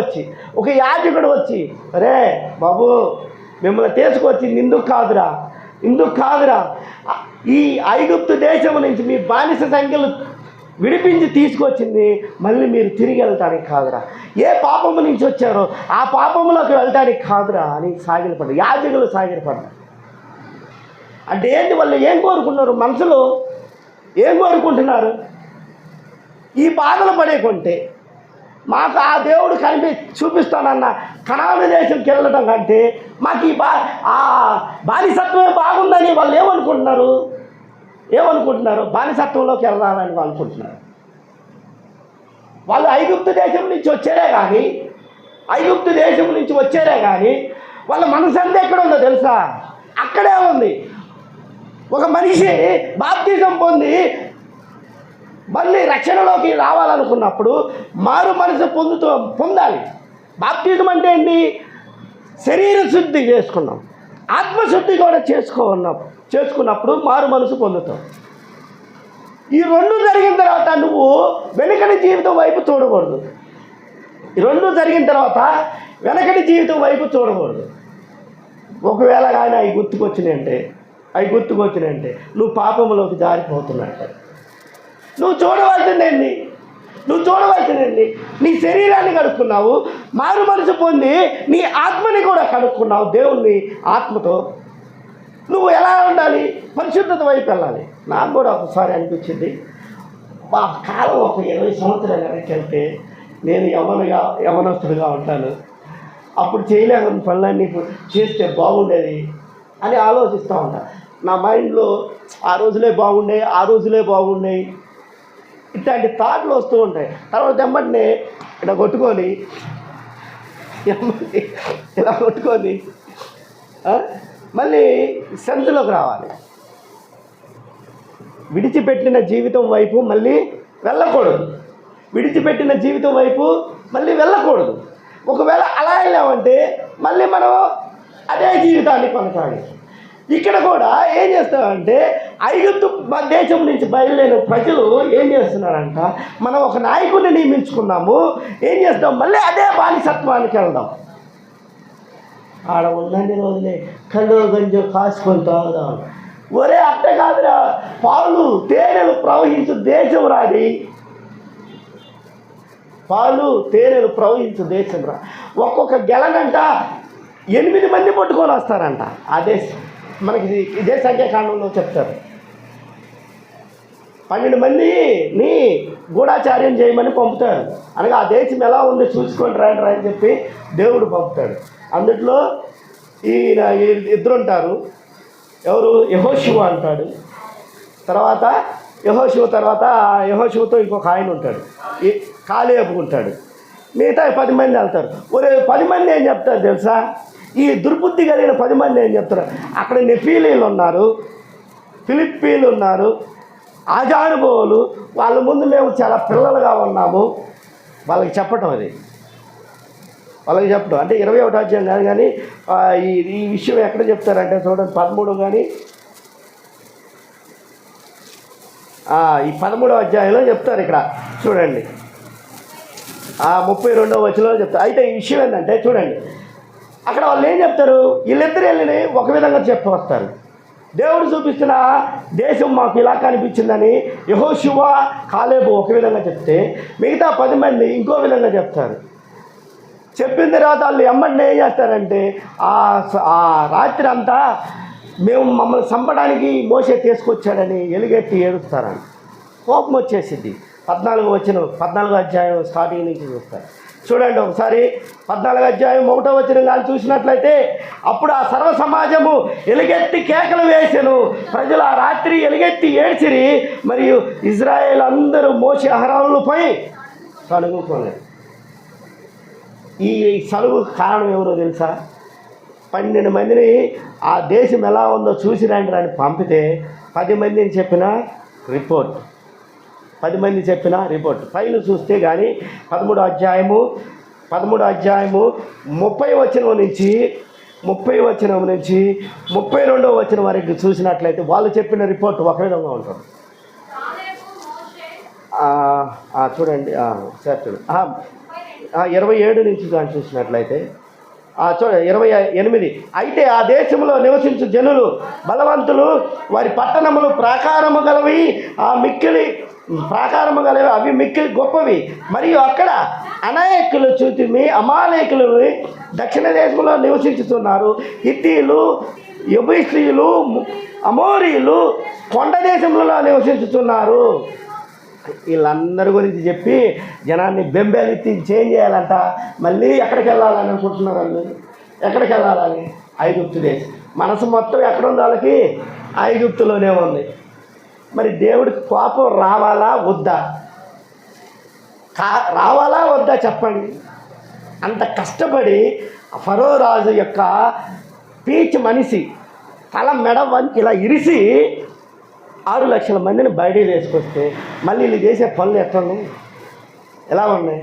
వచ్చి అరే బాబు మిమ్మల్ని తీసుకొచ్చి ఇందుకు కాదురా ఈ ఐగుప్తు దేశం నుంచి మీ బానిస సంఖ్యలు విడిపించి తీసుకొచ్చింది మళ్ళీ మీరు తిరిగి వెళ్ళటానికి కాదురా, ఏ పాపము నుంచి వచ్చారో ఆ పాపంలోకి వెళ్ళటానికి కాదురా అని సాగిలపడ్డారు. యాజకులు సాగిలపడ్డారు. అంటే ఏంటి? వాళ్ళు ఏం కోరుకున్నారు? మనసులో ఏం కోరుకుంటున్నారు? ఈ బాధలు పడేకుంటే మాకు ఆ దేవుడు చూపిస్తానన్న కనాను దేశంకి వెళ్ళడం కంటే మాకు ఆ బానిసత్వమే బాగుందని వాళ్ళు ఏమనుకుంటున్నారు? ఏమనుకుంటున్నారు? బానిసత్వంలోకి వెళ్ళాలని అనుకుంటున్నారు. వాళ్ళు ఐగుప్తు దేశం నుంచి వచ్చారే కానీ వాళ్ళ మనసు అంతా ఎక్కడ ఉందో తెలుసా? అక్కడే ఉంది. ఒక మనిషి బాప్తిజం పొంది మళ్ళీ రక్షణలోకి రావాలనుకున్నప్పుడు మారు మనసు పొందాలి. బాప్తిజం అంటే ఏంటి? శరీర శుద్ధి చేసుకున్నాం, ఆత్మశుద్ధి కూడా చేసుకున్నప్పుడు మారు మనసు పొందుతాం. ఈ రెండు జరిగిన తర్వాత నువ్వు వెనకటి జీవితం వైపు చూడకూడదు. ఈ రెండు జరిగిన తర్వాత వెనకటి జీవితం వైపు చూడకూడదు. ఒకవేళ కానీ అవి గుర్తుకొచ్చినాయంటే నువ్వు పాపంలోకి జారిపోతున్నట్టే. నువ్వు చూడవలసిందేంటి? నీ శరీరాన్ని కడుక్కున్నావు, మారు మనసు పొంది నీ ఆత్మని కూడా కడుక్కున్నావు. దేవుణ్ణి ఆత్మతో నువ్వు ఎలా ఉండాలి? పరిశుద్ధత వైపు వెళ్ళాలి. నాకు కూడా ఒకసారి అనిపించింది, మా కాలం ఒక 20 సంవత్సరాలు వెనక్కి నేను యవనస్తుడిగా ఉంటాను, అప్పుడు చేయలేని పనులన్నీ చేస్తే బాగుండేది అని ఆలోచిస్తూ ఉంటాను. నా మైండ్లో ఆ రోజులే బాగున్నాయి ఇట్లాంటి థాట్లు వస్తూ ఉంటాయి. తర్వాత వెంబడినే ఇలా కొట్టుకొని మళ్ళీ సెంతులోకి రావాలి. విడిచిపెట్టిన జీవితం వైపు మళ్ళీ వెళ్ళకూడదు. ఒకవేళ అలా వెళ్ళామంటే మళ్ళీ మనం అదే జీవితాన్ని కొనసాగించాలి. ఇక్కడ కూడా ఏం చేస్తామంటే ఐగుప్తు దేశం నుంచి బయలుదేరిన ప్రజలు ఏం చేస్తున్నారంట, మనం ఒక నాయకుడిని నియమించుకున్నాము, ఏం చేస్తాం? మళ్ళీ అదే బానిసత్వానికి వెళ్దాం. ఆడ ఉన్నన్ని రోజులే కళ్ళు గంజు కాసుకొని తాగుదాం. ఒరే అట్ట కాదురా, పాలు తేనెలు ప్రవహించు దేశం రాది. ఒక్కొక్క గెలనంట 8 మంది పట్టుకొని వస్తారంట. అదే మనకి ఇదే సంఖ్యాకాండంలో చెప్తారు. 12 మందిని గూఢాచార్యం చేయమని పంపుతాడు. అనగా ఆ దేశం ఎలా ఉంది చూసుకొని రండి అని చెప్పి దేవుడు పంపుతాడు. అందుట్లో ఈయన 2 ఉంటారు. ఎవరు? యెహోషువ అంటాడు. తర్వాత యెహోషువతో ఇంకొక ఆయన ఉంటాడు, కాలేబు ఉంటాడు. మిగతా 10 మంది వెళ్తారు. 10 మంది ఏం చెప్తారు తెలుసా? ఈ దుర్బుద్ధి కలిగిన 10 మంది ఏం చెప్తారు? అక్కడ నెఫీలీలు ఉన్నారు, ఫిలిప్పీలు ఉన్నారు, ఆజానుభవులు. వాళ్ళ ముందు మేము చాలా పిల్లలుగా ఉన్నాము. వాళ్ళకి చెప్పటం అంటే 21వ అధ్యాయం కాదు కానీ ఈ విషయం ఎక్కడ చెప్తారంటే చూడండి, 13 కానీ ఈ 13వ అధ్యాయంలో చెప్తారు. ఇక్కడ చూడండి, 32వ వచనంలో చెప్తారు. అయితే ఈ విషయం ఏంటంటే చూడండి, అక్కడ వాళ్ళు ఏం చెప్తారు? వీళ్ళిద్దరు వెళ్ళి ఒక విధంగా వస్తారు. దేవుడు చూపిస్తున్న దేశం మాకు ఇలా కనిపించిందని యెహోషువ, కాలేబు ఒక విధంగా చెప్తే, మిగతా 10 మంది ఇంకో విధంగా చెప్తారు. చెప్పిన తర్వాత వాళ్ళు ఎమ్మడిని ఏం చేస్తారంటే ఆ రాత్రి అంతా మమ్మల్ని చంపడానికి మోసే తీసుకొచ్చాడని ఎలుగెత్తి ఏడుస్తారని. కోపం వచ్చేసింది. 14వ అధ్యాయం స్టార్టింగ్ నుంచి చూస్తారు. చూడండి ఒకసారి 14వ అధ్యాయం 1వ వచనం కానీ చూసినట్లయితే, అప్పుడు ఆ సర్వ సమాజము ఎలుగెత్తి కేకలు వేసెను, ప్రజలు ఆ రాత్రి ఎలుగెత్తి ఏడ్చిరి, మరియు ఇజ్రాయేల్ అందరూ మోషే అహరోనులపై సణుగుకోలేదు. ఈ సలుగు కారణం ఎవరో తెలుసా? 12 మందిని ఆ దేశం ఎలా ఉందో చూసి రండి అని పంపితే 10 మందిని చెప్పిన రిపోర్ట్ పైన చూస్తే కానీ 13వ అధ్యాయము 30వ వచనం నుంచి 32వ వచనం వరకు చూసినట్లయితే వాళ్ళు చెప్పిన రిపోర్ట్ ఒక విధంగా ఉంటుంది. చూడండి సార్, చూడండి 27 నుంచి కానీ చూసినట్లయితే చూడండి 28. అయితే ఆ దేశంలో నివసించు జనులు బలవంతులు, వారి పట్టణములు ప్రాకారము గలవి, అవి మిక్కిలి గొప్పవి. మరియు అక్కడ అనేకులు చూతిమి అమాలేకులు దక్షిణ దేశంలో నివసించుతున్నారు. హిత్తీలు, యెబూసీయులు, అమోరీయులు కొండ దేశంలో నివసించుతున్నారు. వీళ్ళందరి గురించి చెప్పి జనాన్ని బెంబేలెత్తి చేంజ్ చేయాలంట. మళ్ళీ ఎక్కడికి వెళ్ళాలని అనుకుంటున్నారు వాళ్ళు? ఎక్కడికి వెళ్ళాలని? ఐగుప్తు దేశం. మనసు మొత్తం ఎక్కడ ఉంది వాళ్ళకి? ఐగుప్తులోనే ఉంది. మరి దేవుడికి కోపం రావాలా వద్దా? రావాలా వద్దా చెప్పండి. అంత కష్టపడి ఫరో రాజు యొక్క పీచ్ మనిషి తల మెడ వంచి ఇలా ఇరిసి 6 లక్షల మందిని బయటికి తీసుకొస్తే మళ్ళీ వీళ్ళు చేసే పనులు ఎట్లున్నాయి, ఎలా ఉన్నాయి?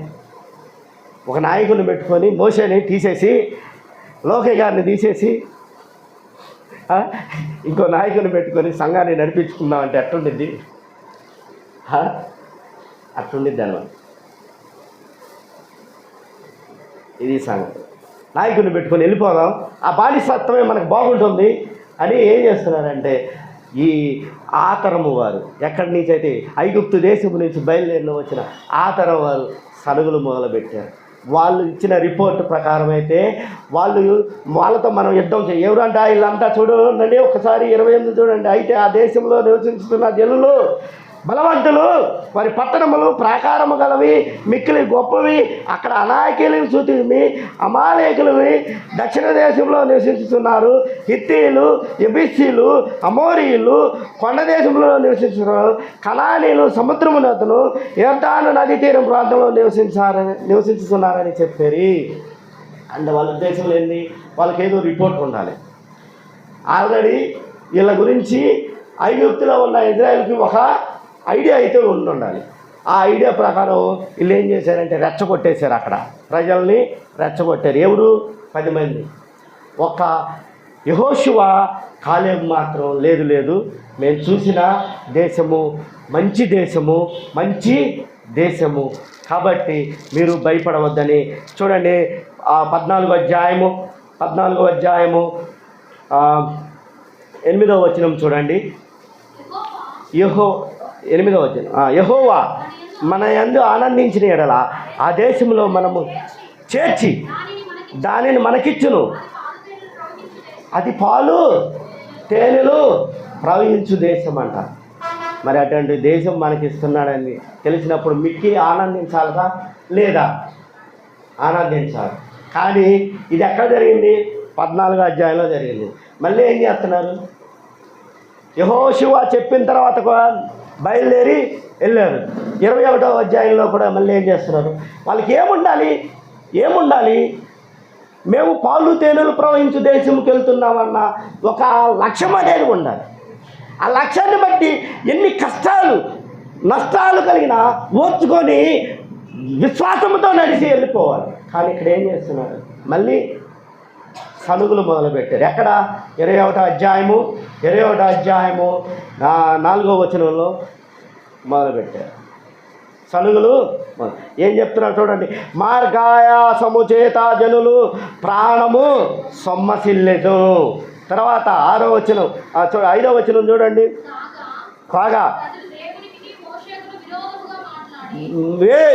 ఒక నాయకుడిని పెట్టుకొని మోసేని తీసేసి, లోకే గారిని తీసేసి ఇంకో నాయకుని పెట్టుకొని సంఘాన్ని నడిపించుకుందామంటే ఎట్లుండిద్ది? అట్లుండిద్ది అనమాట. ఇది సంగతి. నాయకుడిని పెట్టుకొని వెళ్ళిపోదాం, ఆ బానిసత్వమే మనకు బాగుంటుంది అని ఏం చేస్తున్నారంటే ఈ ఆ తరము వారు, ఎక్కడి నుంచి అయితే ఐగుప్తు దేశం నుంచి బయలుదేరిన వచ్చిన ఆ తరం వారు సనుగులు మొదలుపెట్టారు. వాళ్ళు ఇచ్చిన రిపోర్ట్ ప్రకారం అయితే వాళ్ళతో మనం యుద్ధం ఎవరంటే వీళ్ళంతా చూడండి, ఒకసారి 28 చూడండి. అయితే ఆ దేశంలో నివసించుతున్న జనులు బలవంతులు, వారి పట్టణములు ప్రాకారము గలవి, మిక్కిలి గొప్పవి, అక్కడ అనాయకులను చూసి అమాలేకులవి దక్షిణ దేశంలో నివసించుతున్నారు. హిత్తీలు, ఎబిస్సీలు, అమోరీయులు కొండ దేశంలో నివసిస్తున్నారు. కనానీలు సముద్రమునతను యొర్దాను నదీ తీరం ప్రాంతంలో నివసించుతున్నారని చెప్పారు. అంటే వాళ్ళ ఉద్దేశంలో ఏంది? వాళ్ళకి ఏదో రిపోర్ట్ ఉండాలి. ఆల్రెడీ వీళ్ళ గురించి ఐగుప్తులో ఉన్న ఇజ్రాయెల్కి ఒక ఐడియా అయితే ఉండాలి. ఆ ఐడియా ప్రకారం వీళ్ళు ఏం చేశారంటే రెచ్చగొట్టేశారు. అక్కడ ప్రజల్ని రెచ్చగొట్టారు. ఎవరు? 10 మంది. ఒక యెహోషువ, కాలేబు మాత్రం లేదు మేము చూసిన దేశము మంచి దేశము, మంచి దేశము, కాబట్టి మీరు భయపడవద్దని. చూడండి 14వ అధ్యాయము 8వ వచనం చూడండి. 8వ వచనం, యెహోవా మన యందు ఆనందించిన ఎడల ఆ దేశంలో మనము చేర్చి దానిని మనకిచ్చును, అది పాలు తేనెలు ప్రవహించు దేశం అంట. మరి అటువంటి దేశం మనకి ఇస్తున్నాడని తెలిసినప్పుడు మిక్కి ఆనందించాలరా లేదా? ఆనందించాలి. కానీ ఇది ఎక్కడ జరిగింది? 14వ అధ్యాయంలో జరిగింది. మళ్ళీ ఏం చేస్తున్నారు? యెహోషువ చెప్పిన తర్వాత బయలుదేరి వెళ్ళారు. 21వ అధ్యాయంలో కూడా మళ్ళీ ఏం చేస్తున్నారు? వాళ్ళకి ఏముండాలి? మేము పాలు తేనెలు ప్రవహించు దేశంకి వెళ్తున్నామన్న ఒక లక్ష్యం అనేది ఉండాలి. ఆ లక్ష్యాన్ని బట్టి ఎన్ని కష్టాలు నష్టాలు కలిగినా ఓర్చుకొని విశ్వాసంతో నడిచి వెళ్ళిపోవాలి. కానీ ఇక్కడ ఏం చేస్తున్నారు? మళ్ళీ సనుగులు మొదలుపెట్టారు. ఎక్కడ? 21వ అధ్యాయము 4వ వచనంలో మొదలుపెట్టారు సనుగులు. ఏం చెప్తున్నారు చూడండి. మార్గాయాసము చేత జనులు ప్రాణము సొమ్మసిల్లెదు. తర్వాత 6వ వచనం 5వ వచనం చూడండి. కాగా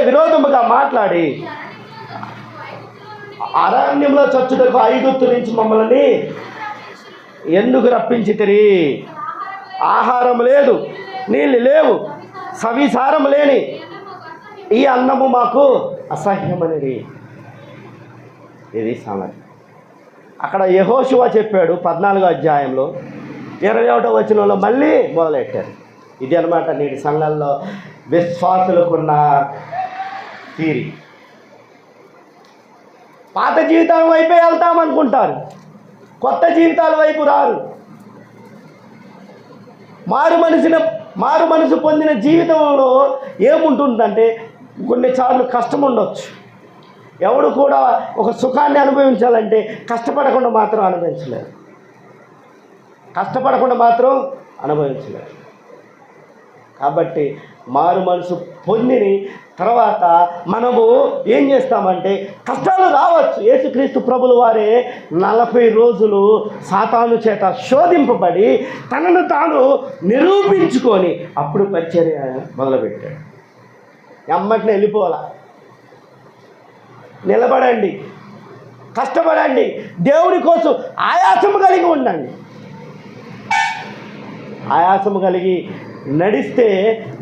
విరోధముగా మాట్లాడి అరణ్యంలో చచ్చుటకు ఐగుప్తు నుంచి మమ్మల్ని ఎందుకు రప్పించితిరి? ఆహారం లేదు, నీళ్ళు లేవు, సవిసారం లేని ఈ అన్నము మాకు అసహ్యమనేది. ఇది సంగతి. అక్కడ యెహోషువ చెప్పాడు 14వ అధ్యాయంలో 21వ వచనంలో మళ్ళీ మొదలెట్టారు. ఇది అనమాట నేటి సంఘాల్లో విశ్వాసులకున్న తీరి. పాత జీవితాల వైపే వెళ్తామనుకుంటారు, కొత్త జీవితాల వైపు రారు. మారు మనసు పొందిన జీవితంలో ఏముంటుందంటే కొన్నిసార్లు కష్టం ఉండొచ్చు. ఎవడు కూడా ఒక సుఖాన్ని అనుభవించాలంటే కష్టపడకుండా మాత్రం అనుభవించలేరు. కాబట్టి మారు మనసు పొందిన తర్వాత మనము ఏం చేస్తామంటే కష్టాలు రావచ్చు. యేసుక్రీస్తు ప్రభుల వారే 40 రోజులు సాతాను చేత శోధింపబడి తనను తాను నిరూపించుకొని అప్పుడు పరిచర్య మొదలుపెట్టాడు. ఎమ్మటిని వెళ్ళిపోవాలా? నిలబడండి, కష్టపడండి, దేవుని కోసం ఆయాసము కలిగి ఉండండి. ఆయాసము కలిగి నడిస్తే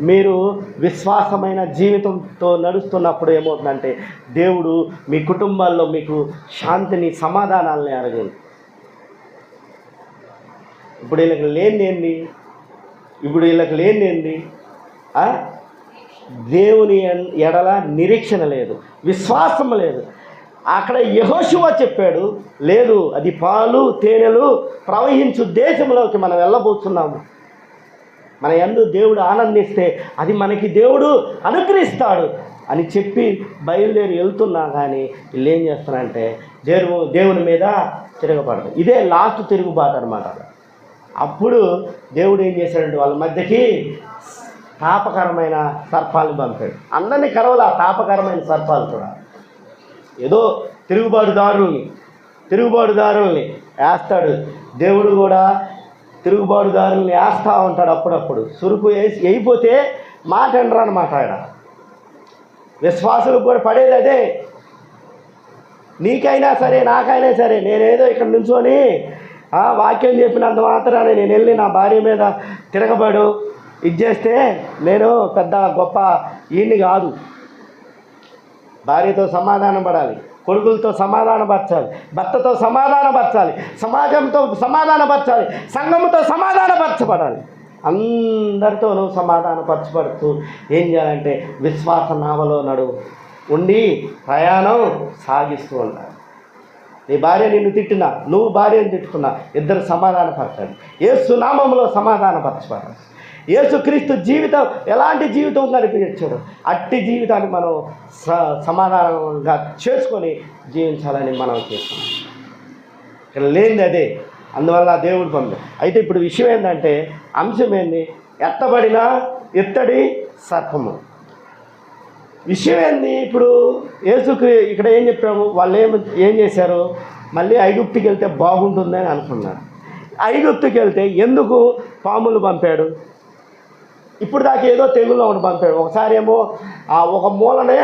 మీరు విశ్వాసమైన జీవితంతో నడుస్తున్నప్పుడు ఏమవుతుందంటే దేవుడు మీ కుటుంబాల్లో మీకు శాంతిని సమాధానాలని అడగండి. ఇప్పుడు వీళ్ళకి లేనిదేంది? ఇప్పుడు వీళ్ళకి లేనిదేంది? దేవుని ఎడల నిరీక్షణ లేదు, విశ్వాసం లేదు. అక్కడ యెహోషువ చెప్పాడు, లేదు, అది పాలు తేనెలు ప్రవహించు దేశంలోకి మనం వెళ్ళబోతున్నాము. మన యందు దేవుడు ఆనందిస్తే అది మనకి దేవుడు అనుగ్రహిస్తాడు అని చెప్పి బయలుదేరి వెళ్తున్నా కానీ వీళ్ళు ఏం చేస్తారంటే దేవుని మీద తిరగబడదు. ఇదే లాస్ట్ తిరుగుబాటు అనమాట. అప్పుడు దేవుడు ఏం చేశాడంటే వాళ్ళ మధ్యకి తాపకరమైన సర్పాలను పంపాడు. అందరినీ కరవల ఆ తాపకరమైన సర్పాలు కూడా. ఏదో తిరుగుబాటుదారుల్ని వేస్తాడు దేవుడు కూడా. తిరుగుబాటుదారుల్ని వేస్తూ ఉంటాడు అప్పుడప్పుడు. సురుకు వేయిపోతే మాట అనరు అనమాట. ఆయన విశ్వాసులకు కూడా పడేది అదే. నీకైనా సరే నాకైనా సరే, నేనేదో ఇక్కడ నుంచొని వాక్యం చెప్పినంత మాత్రాన్ని నేను వెళ్ళి నా భార్య మీద తిరగబడు ఇది చేస్తే నేను పెద్ద గొప్ప ఈయన్ని కాదు. భార్యతో సమాధానం పడాలి, కొడుకులతో సమాధానపరచాలి, భర్తతో సమాధానపరచాలి, సమాజంతో సమాధానపరచాలి, సంఘంతో సమాధానపరచబడాలి. అందరితోనూ సమాధానపరచబడుతూ ఏం చేయాలంటే విశ్వాస నావలో ఉండి ప్రయాణం సాగిస్తూ ఉండాలి. నీ భార్య నిన్ను తిట్టినా, నువ్వు భార్యను తిట్టుకున్నా, ఇద్దరు సమాధానపరచాలి. యేసు నామములో సమాధానపరచబడాలి. యేసుక్రీస్తు జీవితం ఎలాంటి జీవితం కనిపించాడు, అట్టి జీవితాన్ని మనం సమాధానంగా చేసుకొని జీవించాలని మనం చేస్తాం. ఇక్కడ లేనిది అదే. అందువల్ల దేవుడు పొందాడు. అయితే ఇప్పుడు విషయం ఏంటంటే, అంశం ఏంది? ఎత్తబడిన ఇత్తడి సర్పము. విషయం ఏంది? ఇప్పుడు యేసుకి ఇక్కడ ఏం చెప్పాము, వాళ్ళు ఏం చేశారు? మళ్ళీ ఐగుప్తుకి వెళ్తే బాగుంటుందని అనుకున్నారు. ఐగుప్తుకి వెళ్తే ఎందుకు పాములు పంపాడు? ఇప్పుడు దాకా ఏదో తెగుల్లో ఒకటి పంపాడు. ఒకసారి ఏమో ఒక మూలనే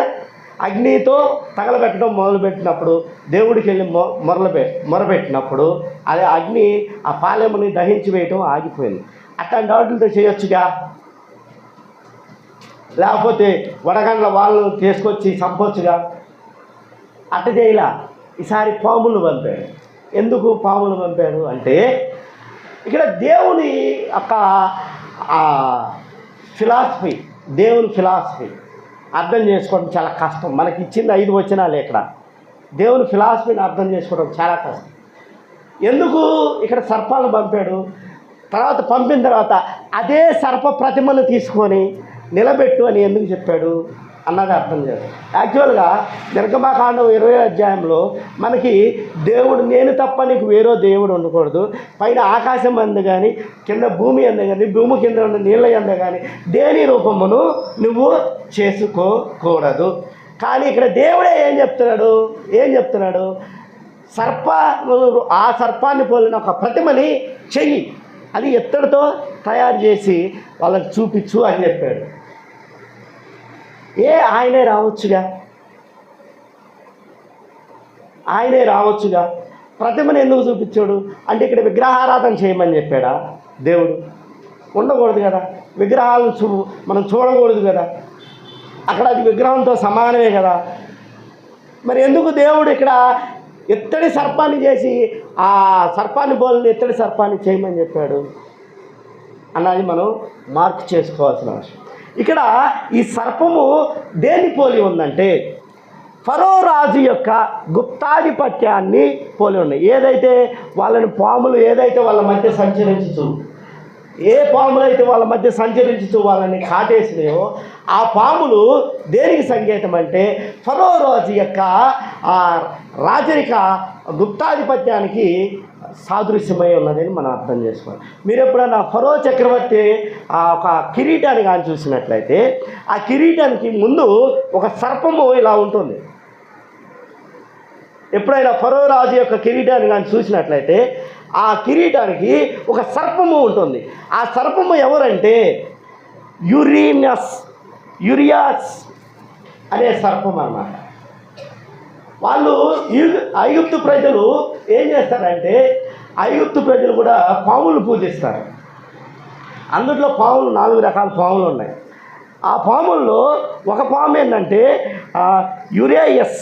అగ్నితో తగలబెట్టడం మొదలుపెట్టినప్పుడు దేవుడికి వెళ్ళి మొరపెట్టినప్పుడు అదే అగ్ని ఆ పాలెముని దహించి వేయటం ఆగిపోయింది. అట్లాంటి వాటితో చేయొచ్చుగా, లేకపోతే వడగండ్ల వాళ్ళు తీసుకొచ్చి చంపొచ్చుగా. అట్ట చేయలా. ఈసారి పాములు పంపాడు. ఎందుకు పాములు పంపాడు అంటే, ఇక్కడ దేవుని యొక్క ఫిలాసఫీ, దేవుని ఫిలాసఫీ అర్థం చేసుకోవడం చాలా కష్టం. మనకి ఇచ్చింది 5 వచనాలు. ఇక్కడ దేవుని ఫిలాసఫీని అర్థం చేసుకోవడం చాలా కష్టం. ఎందుకు ఇక్కడ సర్పాలను పంపాడు? తర్వాత పంపిన తర్వాత అదే సర్ప ప్రతిమను తీసుకొని నిలబెట్టు అని ఎందుకు చెప్పాడు అన్నది అర్థం చేయాలి. యాక్చువల్గా నిర్గమకాండం 20వ అధ్యాయంలో మనకి దేవుడు, నేను తప్ప నీకు వేరే దేవుడు ఉండకూడదు, పైన ఆకాశం అందు కానీ కింద భూమి అందు కానీ భూమి కింద ఉన్న నీళ్ళ అందు కానీ దేని రూపమును నువ్వు చేసుకోకూడదు. కానీ ఇక్కడ దేవుడే ఏం చెప్తున్నాడు? ఆ సర్పాన్ని పోలిన ఒక ప్రతిమని చెయ్యి, అది ఎత్తడితో తయారు చేసి వాళ్ళకి చూపించు అని చెప్పాడు. ఆయనే రావచ్చుగా. ప్రతిమను ఎందుకు చూపించాడు అంటే, ఇక్కడ విగ్రహారాధన చేయమని చెప్పాడా దేవుడు? ఉండకూడదు కదా, విగ్రహాలను మనం చూడకూడదు కదా, అక్కడ అది విగ్రహంతో సమానమే కదా. మరి ఎందుకు దేవుడు ఇక్కడ ఎత్తడి సర్పాన్ని చేసి ఆ సర్పాన్ని బోలని ఎత్తడి సర్పాన్ని చేయమని చెప్పాడు అన్నది మనం మార్క్ చేసుకోవాల్సిన అవసరం. ఇక్కడ ఈ సర్పము దేన్ని పోలి ఉందంటే, ఫరో రాజు యొక్క గుప్తాధిపత్యాన్ని పోలి ఉన్నాయి. ఏదైతే వాళ్ళని పాములు వాళ్ళ మధ్య సంచరించుతూ, ఏ పాములు అయితే వాళ్ళ మధ్య సంచరించుతూ వాళ్ళని కాటేసినాయో ఆ పాములు దేనికి సంకేతం అంటే, ఫరో రాజు యొక్క రాజరిక గుప్తాధిపత్యానికి సాదృశ్యమై ఉన్నదని మనం అర్థం చేసుకోవాలి. మీరు ఎప్పుడైనా ఫరో చక్రవర్తి ఒక కిరీటాన్ని కానీ చూసినట్లయితే, ఆ కిరీటానికి ముందు ఒక సర్పము ఇలా ఉంటుంది. ఎప్పుడైనా ఫరో రాజు యొక్క కిరీటాన్ని కానీ చూసినట్లయితే ఆ కిరీటానికి ఒక సర్పము ఉంటుంది. ఆ సర్పము ఎవరంటే యూరియాస్ అనే సర్పం అన్నమాట. వాళ్ళు ఐగుప్తు ప్రజలు ఏం చేస్తారంటే, ఐగుప్తు ప్రజలు కూడా పాములు పూజిస్తారు. అందులో పాములు 4 రకాల పాములు ఉన్నాయి. ఆ పాముల్లో ఒక పాము ఏంటంటే యూరియాస్,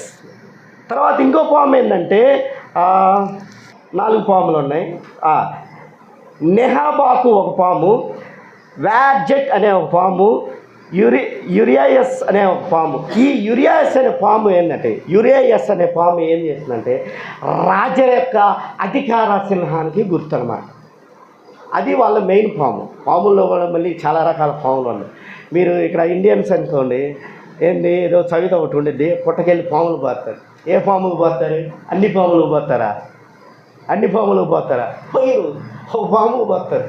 తర్వాత ఇంకో పాము ఏంటంటే 4 పాములు ఉన్నాయి. నెహాబాకు ఒక పాము, వ్యాడ్జెట్ అనే ఒక పాము, యురియాయస్ అనే ఒక పాము. ఈ యురియాయస్ అనే పాము ఏంటంటే, యురియాయస్ అనే పాము ఏం చేస్తుందంటే రాజ యొక్క అధికార సింహానికి గుర్తు అన్నమాట. అది వాళ్ళ మెయిన్ పాము. పాముల్లో కూడా మళ్ళీ చాలా రకాల పాములు ఉన్నాయి. మీరు ఇక్కడ ఇండియన్స్ అనుకోండి, ఏంది ఏదో చవిత ఒకటి ఉండిద్ది, పుట్టకెళ్ళి పాములు పోతారు. ఏ పాములు పోతారు? అన్ని పాములు పోతారా? అన్ని పాములు పోతారా? పోయిరు ఒక పాము పోతారు,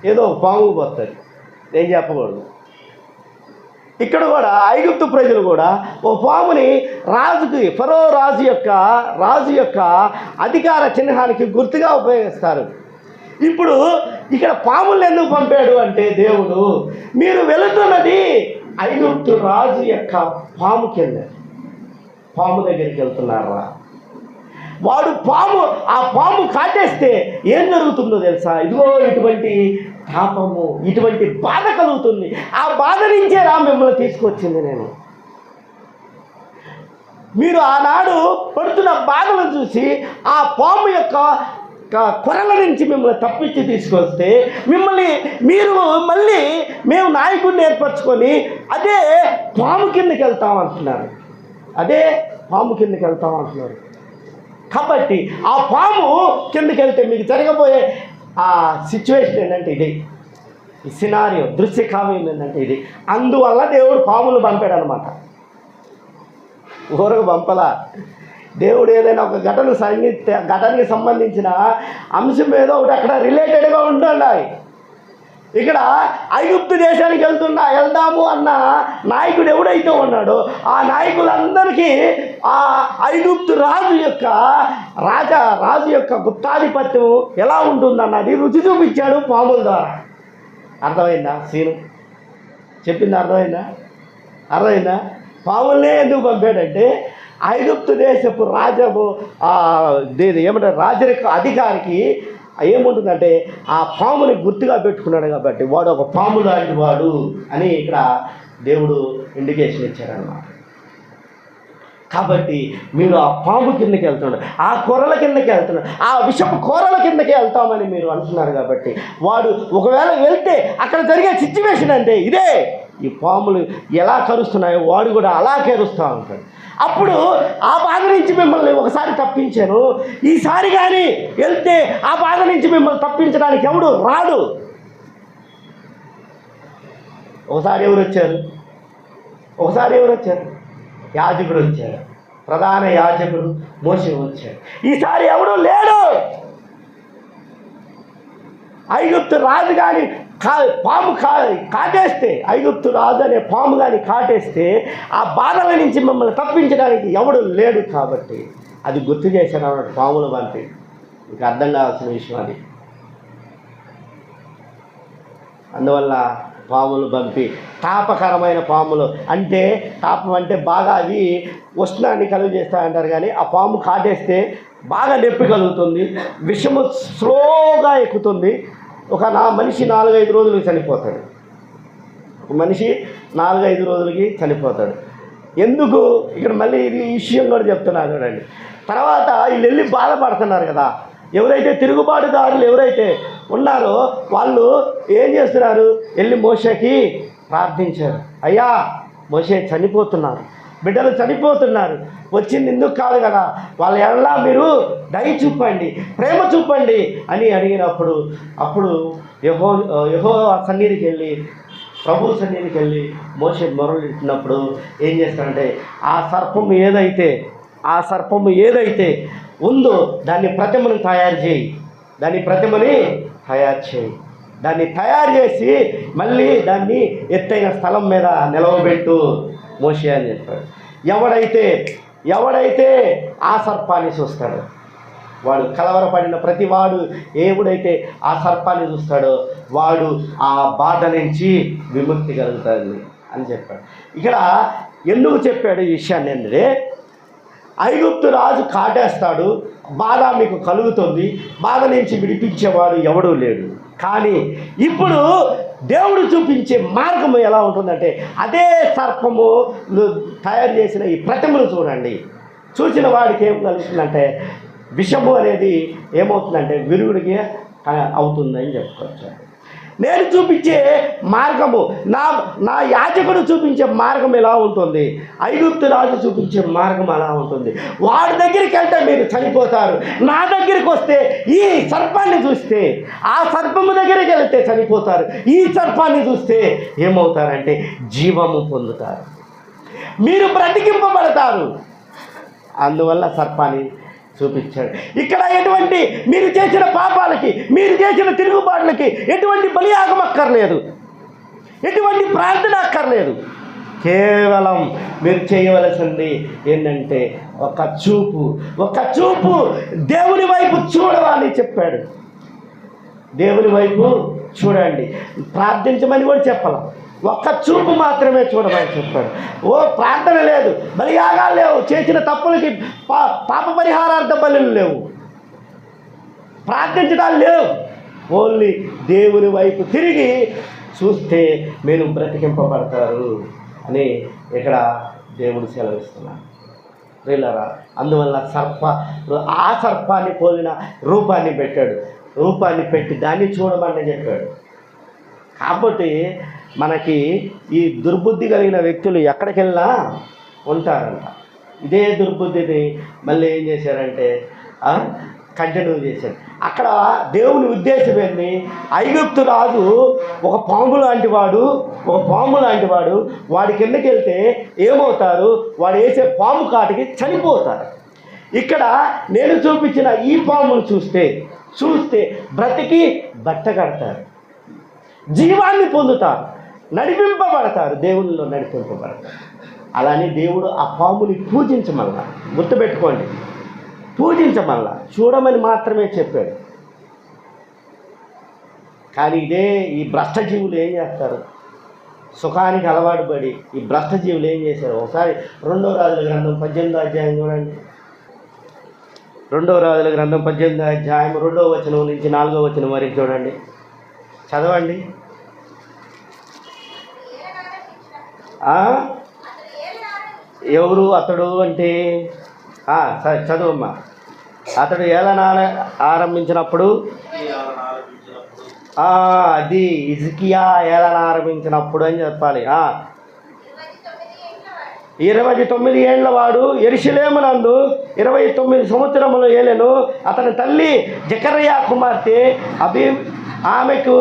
ఏదో ఒక పాము పోతారు. ఏం చెప్పకూడదు. ఇక్కడ కూడా ఐగుప్తు ప్రజలు కూడా ఓ పాముని రాజుకి, ఫరో రాజు యొక్క అధికార చిహ్నానికి గుర్తుగా ఉపయోగిస్తారు. ఇప్పుడు ఇక్కడ పాములను ఎందుకు పంపాడు అంటే దేవుడు, మీరు వెళుతున్నది ఐగుప్తు రాజు యొక్క పాము కింద, పాము దగ్గరికి వెళ్తున్నారా? వాడు ఆ పాము కాటేస్తే ఏం జరుగుతుందో తెలుసా? ఇదిగో ఇటువంటి తాపము, ఇటువంటి బాధ కలుగుతుంది. ఆ బాధ నుంచే మిమ్మల్ని తీసుకొచ్చింది నేను. మీరు ఆనాడు పడుతున్న బాధలను చూసి ఆ పాము యొక్క కొరల నుంచి మిమ్మల్ని తప్పించి తీసుకొస్తే మళ్ళీ మేము నాయకుడిని ఏర్పరచుకొని అదే పాము కిందకి వెళ్తామంటున్నారు. కాబట్టి ఆ పాము కిందకి వెళ్తే మీకు జరగబోయే ఆ సిచ్యువేషన్ ఏంటంటే ఇది, ఈ సినారియో దృశ్య కావ్యం ఏంటంటే ఇది. అందువల్ల దేవుడు పాములు పంపాడు అనమాట. ఊరకు పంపలా. దేవుడు ఏదైనా ఒక ఘటనకి సంబంధించిన అంశం ఏదో ఒకటి అక్కడ రిలేటెడ్గా ఉండాలి. ఇక్కడ ఐగుప్తు దేశానికి వెళ్దాము అన్న నాయకుడు ఎవడైతే ఉన్నాడో ఆ నాయకులందరికీ ఆ ఐగుప్తు రాజు యొక్క గుప్తాధిపత్యం ఎలా ఉంటుందన్నది రుచి చూపించాడు పాముల ద్వారా. అర్థమైందా? సీను చెప్పింది అర్థమైందా? పాములనే ఎందుకు పంపాడంటే ఐగుప్తు దేశపు ఏమంటారు రాజరిక అధికారికి ఏముంటుందంటే ఆ పాముని గుర్తుగా పెట్టుకున్నాడు కాబట్టి వాడు ఒక పాము లాంటి వాడు అని ఇక్కడ దేవుడు ఇండికేషన్ ఇచ్చారన్నమాట. కాబట్టి మీరు ఆ పాము కిందకి వెళ్తున్నాడు, ఆ కూరల కిందకి వెళ్తున్నాడు, ఆ విషపు కూరల కిందకి వెళ్తామని మీరు అంటున్నారు. కాబట్టి వాడు ఒకవేళ వెళ్తే అక్కడ జరిగే సిచ్యువేషన్ అంటే ఇదే. ఈ పాములు ఎలా కరుస్తున్నాయో వాడు కూడా అలా కరుస్తూ ఉంటాడు. అప్పుడు ఆ బాధ నుంచి మిమ్మల్ని ఒకసారి తప్పించాను, ఈసారి కానీ వెళ్తే ఆ బాధ నుంచి మిమ్మల్ని తప్పించడానికి ఎవడు రాడు. ఒకసారి ఎవరు వచ్చారు? యాజకుడు వచ్చారు, ప్రధాన యాజకుడు మోషే వచ్చాడు. ఈసారి ఎవడు లేడు. ఐగుప్తు రాజు కానీ పాము కాటేస్తే, ఐగుప్తు రాజు అనే పాము కానీ కాటేస్తే ఆ బాధల నుంచి మిమ్మల్ని తప్పించడానికి ఎవడు లేడు. కాబట్టి అది గుర్తు చేశాను అన్నట్టు పాములు పంపి. మీకు అర్థం కావాల్సిన విషయం అది. అందువల్ల పాములు పంపి, తాపకరమైన పాములు అంటే, తాపం అంటే బాగా అవి ఉష్ణాన్ని కలుగు చేస్తాయంటారు. కానీ ఆ పాము కాటేస్తే బాగా నొప్పి కలుగుతుంది, విషము స్లోగా ఎక్కుతుంది. మనిషి 4-5 రోజులకి చనిపోతాడు. మనిషి 4-5 రోజులకి చనిపోతాడు. ఎందుకు? ఇక్కడ మళ్ళీ ఇది విషయం కూడా చెప్తున్నారు చూడండి. తర్వాత వీళ్ళు వెళ్ళి బాధపడుతున్నారు కదా. ఎవరైతే తిరుగుబాటుదారులు ఎవరైతే ఉన్నారో వాళ్ళు ఏం చేస్తున్నారు? వెళ్ళి మోషేకి ప్రార్థించారు. అయ్యా, మోషే చనిపోతున్నారు, బిడ్డలు చనిపోతున్నారు, వచ్చింది ఎందుకు కాదు కదా, వాళ్ళ ఎడల మీరు దయ చూపండి, ప్రేమ చూపండి అని అడిగినప్పుడు అప్పుడు యెహోవా సన్నిధికి వెళ్ళి, ప్రభు సన్నిధికి వెళ్ళి మోషే మొరలిట్టినప్పుడు ఏం చేస్తారంటే ఆ సర్పము ఏదైతే ఉందో దాన్ని ప్రతిమను తయారు చేయి, దాన్ని తయారు చేసి మళ్ళీ దాన్ని ఎత్తైన స్థలం మీద నిలవబెట్టు మోషే అని చెప్పాడు. ఎవడైతే ఆ సర్పాన్ని చూస్తాడో, వాడు కలవరపడిన ప్రతివాడు ఎవడైతే ఆ సర్పాన్ని చూస్తాడో వాడు ఆ బాధ నుంచి విముక్తి కలుగుతుంది అని చెప్పాడు. ఇక్కడ ఎందుకు చెప్పాడు ఈ విషయాన్ని అంటే, ఐగుప్తు రాజు కాటేస్తాడు, బాధ మీకు కలుగుతుంది, బాధ నుంచి విడిపించేవాడు ఎవడూ లేడు. కానీ ఇప్పుడు దేవుడు చూపించే మార్గము ఎలా ఉంటుందంటే, అదే సర్పము తయారు చేసిన ఈ ప్రతిమను చూడండి. చూసిన వాడికి ఏం కలుగుతుందంటే, విషము అనేది ఏమవుతుందంటే విరుగుడికి అవుతుందని చెప్పుకోవచ్చు. నేను చూపించే మార్గము, నా యాజకుడు చూపించే మార్గం ఎలా ఉంటుంది, ఐగుప్తు రాజు చూపించే మార్గం అలా ఉంటుంది. వాడి దగ్గరికి వెళ్తే మీరు చనిపోతారు, నా దగ్గరికి వస్తే ఈ సర్పాన్ని చూస్తే ఆ సర్పము దగ్గరికి వెళ్తే చనిపోతారు, ఈ సర్పాన్ని చూస్తే ఏమవుతారంటే జీవము పొందుతారు, మీరు బ్రతికింపబడతారు. అందువల్ల సర్పాన్ని చూపించాడు. ఇక్కడ ఎటువంటి మీరు చేసిన పాపాలకి, మీరు చేసిన తిరుగుబాట్లకి ఎటువంటి బలియాగం అక్కర్లేదు, ఎటువంటి ప్రార్థన అక్కర్లేదు. కేవలం మీరు చేయవలసింది ఏంటంటే ఒక చూపు దేవుని వైపు చూడవాలి చెప్పాడు. దేవుని వైపు చూడండి, ప్రార్థించమని కూడా చెప్పాలి, ఒక్క చూపు మాత్రమే చూడమని చెప్పాడు. ప్రార్థన లేదు, బలియాగాలు లేవు, చేసిన తప్పులకి పాప పరిహారార్థ బలులు లేవు, ప్రార్థించడాలు లేవు. ఓన్లీ దేవుని వైపు తిరిగి చూస్తే మీరు బ్రతికింపబడతారు అని ఇక్కడ దేవుడు సెలవిస్తున్నాడు. వీళ్ళరా, అందువల్ల ఆ సర్పాన్ని పోలిన రూపాన్ని పెట్టాడు, రూపాన్ని పెట్టి దాన్ని చూడమని చెప్పాడు. కాబట్టి మనకి ఈ దుర్బుద్ధి కలిగిన వ్యక్తులు ఎక్కడికి వెళ్ళినా ఉంటారంట. ఇదే దుర్బుద్ధిని మళ్ళీ ఏం చేశారంటే కంటిన్యూ చేశారు. అక్కడ దేవుని ఉద్దేశం ఏంది, ఐగుప్తు రాజు ఒక పాము లాంటి వాడు, వాడి కిందకి వెళ్తే ఏమవుతారు, వాడు వేసే పాము కాటికి చనిపోతారు. ఇక్కడ నేను చూపించిన ఈ పామును చూస్తే బ్రతికి బట్ట కడతారు, జీవాన్ని పొందుతారు, నడిపింపబడతారు, దేవునిలో నడిపింపబడతారు. అలానే దేవుడు ఆ పాముని పూజించమల్లా, గుర్తుపెట్టుకోండి, పూజించమల్లా, చూడమని మాత్రమే చెప్పాడు. కానీ ఈ భ్రష్టజీవులు ఏం చేస్తారు, సుఖానికి అలవాటు పడి ఈ భ్రష్టజీవులు ఏం చేశారు, ఒకసారి 2వ రాజుల గ్రంథం 18వ అధ్యాయం చూడండి. 2వ రాజుల గ్రంథం 18వ అధ్యాయం 2వ వచనం నుంచి 4వ వచనం వరకు చూడండి, చదవండి. ఎవరు అతడు అంటే సరే చదువమ్మా. అతడు ఏలన ఆరంభించినప్పుడు, అది హిజ్కియా ఏలన ఆరంభించినప్పుడు అని చెప్పాలి. 29 ఏండ్ల వాడు యెరూషలేమునందు 29 సంవత్సరములు ఏలెను. అతని తల్లి జకర్యా కుమార్తె ఆమెకు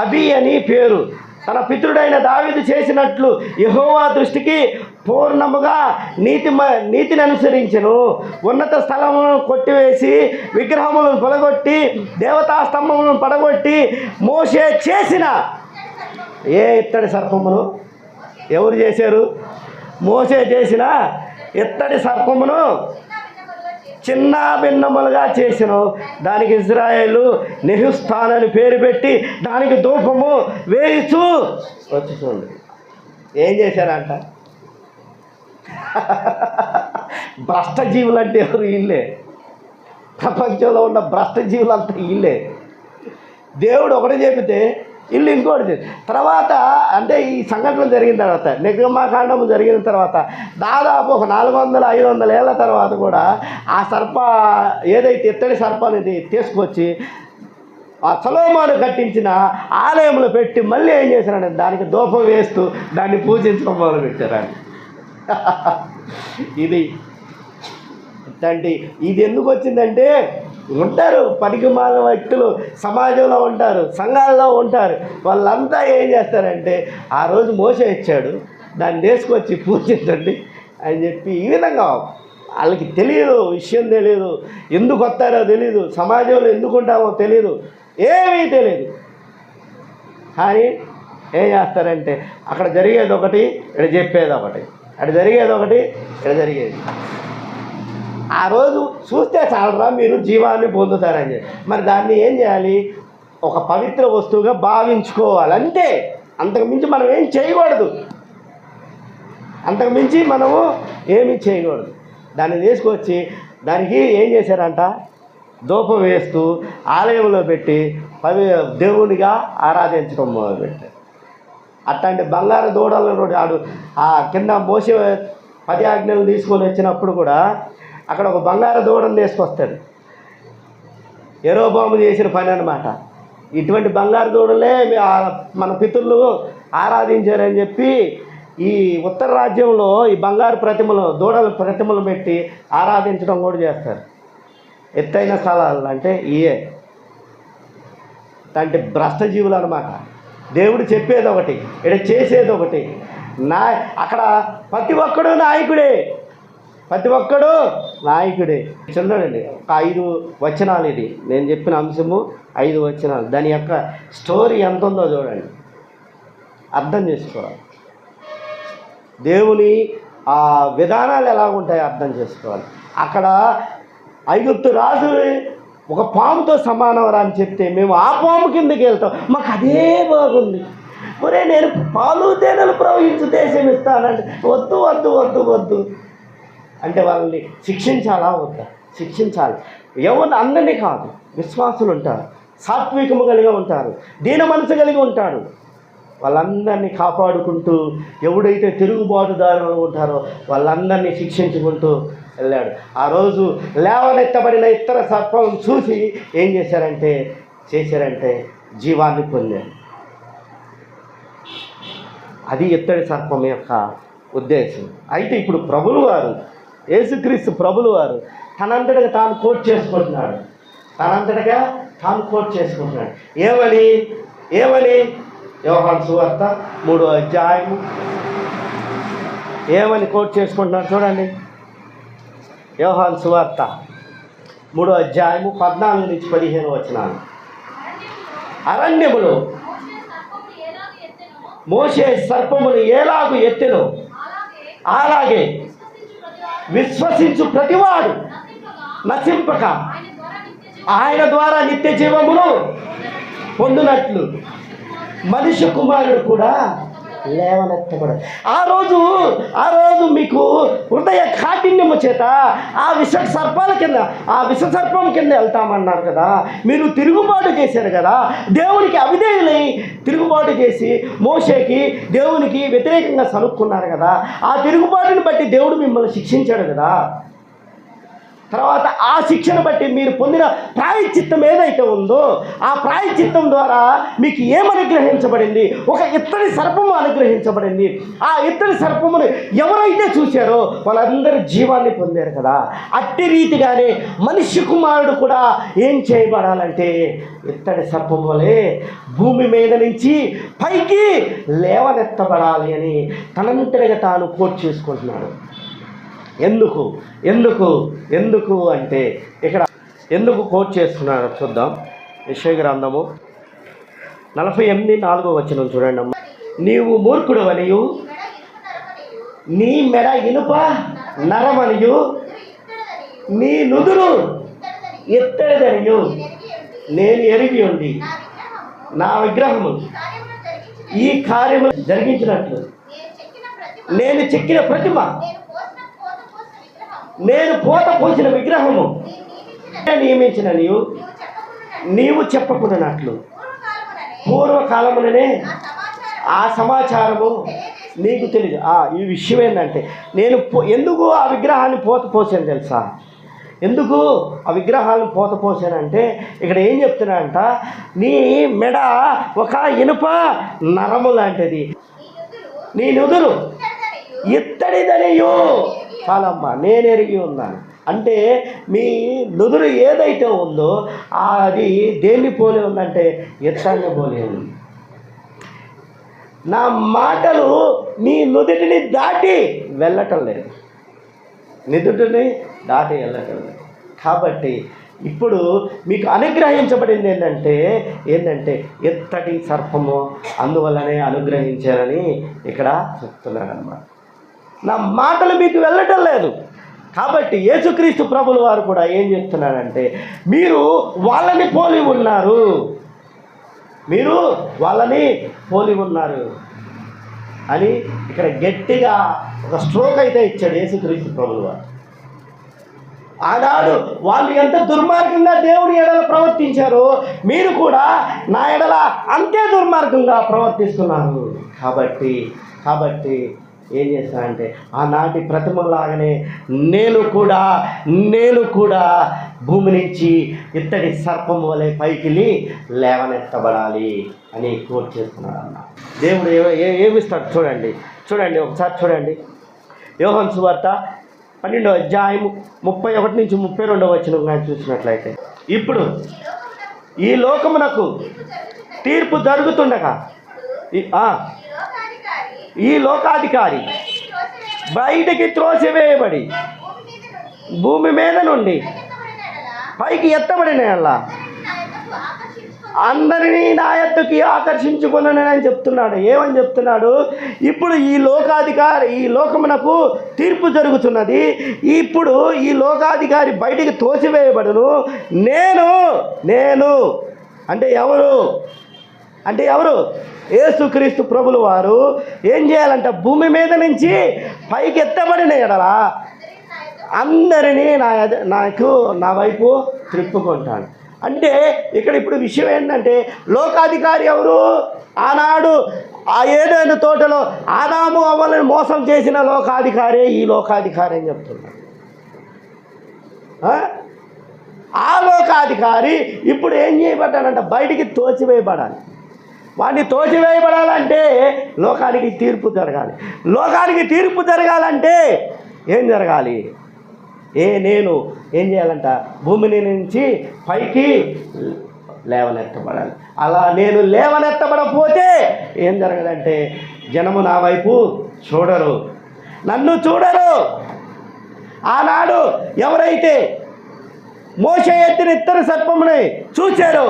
అబి అని పేరు. తన పితరుడైన దావీదు చేసినట్లు యెహోవా దృష్టికి పూర్ణముగా నీతిని అనుసరించెను. ఉన్నత స్థలములను కొట్టివేసి విగ్రహములను పొలగొట్టి దేవతా స్తంభములను పడగొట్టి మోషే చేసిన ఇత్తడి సర్పమును ఎవరు చేశారు, మోషే చేసిన ఇత్తడి సర్పమును చిన్న భిన్నములుగా చేసెను. దానికి ఇజ్రాయేలు నెహుస్థాన్ అని పేరు పెట్టి దానికి ధూపము వేయిచు వచ్చుతుంది. ఏం చేశారంట, భ్రష్టజీవులు అంటే ఎవరు, వీళ్ళే. ప్రపంచంలో ఉన్న భ్రష్టజీవులంతా వీళ్ళే. దేవుడు ఒకటి చెబితే వీళ్ళు ఇంకోటి. తర్వాత అంటే ఈ సంఘటన జరిగిన తర్వాత, నిర్గమాకాండము జరిగిన తర్వాత దాదాపు ఒక 400-500 ఏళ్ళ తర్వాత కూడా ఆ ఏదైతే ఇత్తడి సర్పాన్ని తీసుకొచ్చి ఆ సొలొమోను కట్టించిన ఆలయంలో పెట్టి మళ్ళీ ఏం చేశారంటే దానికి ధూపం వేస్తూ దాన్ని పూజించడం మొదలుపెట్టారండి. ఇది ఎందుకు వచ్చిందంటే, ఉంటారు పనికిమాలిన వ్యక్తులు సమాజంలో ఉంటారు, సంఘాల్లో ఉంటారు. వాళ్ళంతా ఏం చేస్తారంటే ఆ రోజు మోసే ఇచ్చాడు, దాన్ని తీసుకొచ్చి పూజించండి అని చెప్పి ఈ విధంగా వాళ్ళకి తెలియదు, విషయం తెలియదు, ఎందుకు వస్తారో తెలియదు, సమాజంలో ఎందుకు ఉంటామో తెలియదు, ఏమీ తెలియదు. కానీ ఏం చేస్తారంటే అక్కడ జరిగేది ఒకటి, ఇక్కడ చెప్పేది ఒకటి, అక్కడ జరిగేది ఒకటి, ఇక్కడ జరిగేది. ఆ రోజు చూస్తే చాలరా మీరు జీవాన్ని పొందుతారని చెప్పి, మరి దాన్ని ఏం చేయాలి, ఒక పవిత్ర వస్తువుగా భావించుకోవాలి అంతే. అంతకుమించి మనం ఏం చేయకూడదు, అంతకుమించి మనము ఏమీ చేయకూడదు. దాన్ని తీసుకొచ్చి దానికి ఏం చేశారంట, ధూపం వేస్తూ ఆలయంలో పెట్టి దేవునిగా ఆరాధించడం మొదలుపెట్టారు. అట్లాంటి బంగారు దూడలను ఆడు ఆ కింద మోసే 10 ఆజ్ఞలు తీసుకొని వచ్చినప్పుడు కూడా అక్కడ ఒక బంగారు దూడను తీసుకొస్తాడు. యెరోబోము చేసిన పని అన్నమాట. ఇటువంటి బంగారు దూడలే మన పితరులు ఆరాధించారని చెప్పి ఈ ఉత్తర రాజ్యంలో ఈ బంగారు ప్రతిమలు దూడల ప్రతిమలు పెట్టి ఆరాధించడం కూడా చేస్తారు. ఎత్తైన స్థలాలు అంటే అంటే భ్రష్టజీవులు అనమాట. దేవుడు చెప్పేది ఒకటి, ఇక్కడ చేసేది ఒకటి. అక్కడ ప్రతి ఒక్కడు నాయకుడే, ప్రతి ఒక్కడు నాయకుడే. చూడండి, ఒక 5 వచనాలు ఇది నేను చెప్పిన అంశము, 5 వచనాలు. దాని యొక్క స్టోరీ ఎంత ఉందో చూడండి, అర్థం చేసుకోవాలి. దేవుని ఆ విధానాలు ఎలా ఉంటాయో అర్థం చేసుకోవాలి. అక్కడ ఐగుప్తు రాజు ఒక పాముతో సమానవరా అని చెప్తే మేము ఆ పాము కిందకి వెళ్తాం, మాకు అదే బాగుంది. ఒరే నేను పాలు తేనెలు ప్రవహించు దేశం ఇస్తానంటే వద్దు వద్దు వద్దు వద్దు అంటే వాళ్ళని శిక్షించాలా వద్దా? శిక్షించాలి. ఎవరు అందరినీ కాదు, విశ్వాసులు ఉంటారు, సాత్వికము కలిగి ఉంటారు, దీన మనసు కలిగి ఉంటాడు. వాళ్ళందరినీ కాపాడుకుంటూ ఎవడైతే తిరుగుబాటుదారులు ఉంటారో వాళ్ళందరినీ శిక్షించుకుంటూ వెళ్ళాడు. ఆ రోజు లేవనెత్తబడిన ఇతర సర్పం చూసి ఏం చేశారంటే జీవాన్ని పొందారు. అది ఇత్తడి సర్పం యొక్క ఉద్దేశం. అయితే ఇప్పుడు ప్రభులు వారు, యేసుక్రీస్తు ప్రభులు వారు తనంతటగా తాను కోట్ చేసుకుంటున్నాడు. ఏమని యోహాను సువార్త 3వ అధ్యాయము ఏమని కోట్ చేసుకుంటున్నాడు చూడండి. యోహాను సువార్త 3వ అధ్యాయము 14 నుంచి 15 వచనాలు. అరణ్యములో మోషే సర్పమును ఎలాగు ఎత్తెనో అలాగే విశ్వసించు ప్రతివాడు నశింపక ఆయన ద్వారా నిత్య జీవమును పొందునట్లు మనిషి కుమారుడు కూడా లేవనెత్తబడు. ఆ రోజు మీకు హృదయ కాఠిన్యము చేత ఆ విష సర్పం కింద వెళ్తామన్నారు కదా. మీరు తిరుగుబాటు చేశారు కదా, దేవునికి అవిధేయులై తిరుగుబాటు చేసి మోషేకి దేవునికి వ్యతిరేకంగా సనుక్కున్నారు కదా. ఆ తిరుగుబాటుని బట్టి దేవుడు మిమ్మల్ని శిక్షించాడు కదా. తర్వాత ఆ శిక్షను బట్టి మీరు పొందిన ప్రాయశ్చిత్తం ఏదైతే ఉందో ఆ ప్రాయశ్చిత్తం ద్వారా మీకు ఏమనుగ్రహించబడింది? ఒక ఇత్తడి సర్పము అనుగ్రహించబడింది. ఆ ఇత్తడి సర్పమును ఎవరైతే చూశారో వాళ్ళందరూ జీవాన్ని పొందారు కదా. అట్టి రీతిగానే మనిషి కుమారుడు కూడా ఏం చేయబడాలంటే ఇత్తడి సర్పము వలె భూమి మీద నుంచి పైకి లేవనెత్తబడాలి అని తనంతటిగా తాను కోట్ చేసుకుంటున్నాడు. ఎందుకు అంటే ఇక్కడ ఎందుకు కోట్ చేస్తున్నాడో చూద్దాం. యెషయా గ్రంథము 48:4 వచనం చూడండి. నీవు మూర్ఖుడవనియు నీ మెడ ఇనుప నరమనియు నీ నుదురు ఎత్తడిదనియు నేను ఎరిగి ఉండి నా విగ్రహము ఈ కార్యము జరిగించినట్లు నేను చెక్కిన ప్రతిమ, నేను పోత పోసిన విగ్రహము నియమించిన నీవు చెప్పకున్నట్లు పూర్వకాలముననే ఆ సమాచారము నీకు తెలియదు. ఈ విషయం ఏంటంటే నేను ఎందుకు ఆ విగ్రహాన్ని పోత పోసాను తెలుసా? ఎందుకు ఆ విగ్రహాలను పోత పోసానంటే ఇక్కడ ఏం చెప్తున్నాడంట, నీ మెడ ఒక ఇనుప నరము లాంటిది, నీ నుదురు ఇత్తడిదనియు చాలమ్మా నేను ఎరిగి ఉన్నాను. అంటే మీ నుదురు ఏదైతే ఉందో అది దేన్ని పోలి ఉందంటే ఇత్తడిని పోలి ఉంది. నా మాటలు నీ నుదుటిని దాటి వెళ్ళటం లేదు, కాబట్టి ఇప్పుడు మీకు అనుగ్రహించబడింది ఏంటంటే ఎత్తటి సర్పము, అందువల్లనే అనుగ్రహించారని ఇక్కడ చెప్తున్నాడు అన్నమాట. నా మాటలు మీకు వెళ్ళటం లేదు. కాబట్టి యేసుక్రీస్తు ప్రభుల వారు కూడా ఏం చెప్తున్నారంటే మీరు వాళ్ళని పోలి ఉన్నారు అని ఇక్కడ గట్టిగా ఒక స్ట్రోక్ అయితే ఇచ్చాడు యేసుక్రీస్తు ప్రభుల వారు. ఆనాడు వాళ్ళు ఎంత దుర్మార్గంగా దేవుడి ఎడల ప్రవర్తించారో మీరు కూడా నా ఎడల అంతే దుర్మార్గంగా ప్రవర్తిస్తున్నారు. కాబట్టి ఏం చేస్తానంటే ఆనాటి ప్రతిమలాగానే నేను కూడా భూమి నుంచి ఇత్తడి సర్పం వలె పైకి లేవనెత్తబడాలి అని కోట్ చేస్తున్నాడు అన్న. దేవుడు ఏమిస్తాడు చూడండి ఒకసారి చూడండి. యోహాను సువార్త 12వ అధ్యాయం 31 నుంచి 32 వచనం కానీ చూసినట్లయితే, ఇప్పుడు ఈ లోకమునకు తీర్పు జరుగుతుండగా ఈ లోకాధికారి బయటికి త్రోసివేయబడి భూమి మీద నుండి పైకి ఎత్తబడిన అందరినీ నా యొద్దకు ఆకర్షించుకున్నానని చెప్తున్నాడు. ఏమని చెప్తున్నాడు? ఇప్పుడు ఈ లోకమునకు తీర్పు జరుగుతున్నది. ఇప్పుడు ఈ లోకాధికారి బయటికి తోసివేయబడును. నేను అంటే ఎవరు? యేసుక్రీస్తు ప్రభులు వారు ఏం చేయాలంట? భూమి మీద నుంచి పైకి ఎత్తబడిన ఎడల అందరినీ నా వైపు త్రిప్పుకుంటాను. అంటే ఇప్పుడు విషయం ఏంటంటే, లోకాధికారి ఎవరు? ఆనాడు ఆ ఏదైనా తోటలో ఆదాము అవ్వలను మోసం చేసిన లోకాధికారే ఈ లోకాధికారి అని చెప్తున్నాడు. ఆ లోకాధికారి ఇప్పుడు ఏం చేయబడ్డాడంట? బయటికి తోచివేయబడాలి. వాడిని తోచివేయబడాలంటే లోకానికి తీర్పు జరగాలి. లోకానికి తీర్పు జరగాలంటే ఏం జరగాలి? నేను ఏం చేయాలంట? భూమిని నుంచి పైకి లేవనెత్తబడాలి. అలా నేను లేవనెత్తబడకపోతే ఏం జరగదంటే, జనము నా వైపు చూడరు, నన్ను చూడరు. ఆనాడు ఎవరైతే మోషే ఎత్తిన ఇత్తడి సర్పముని చూశారో,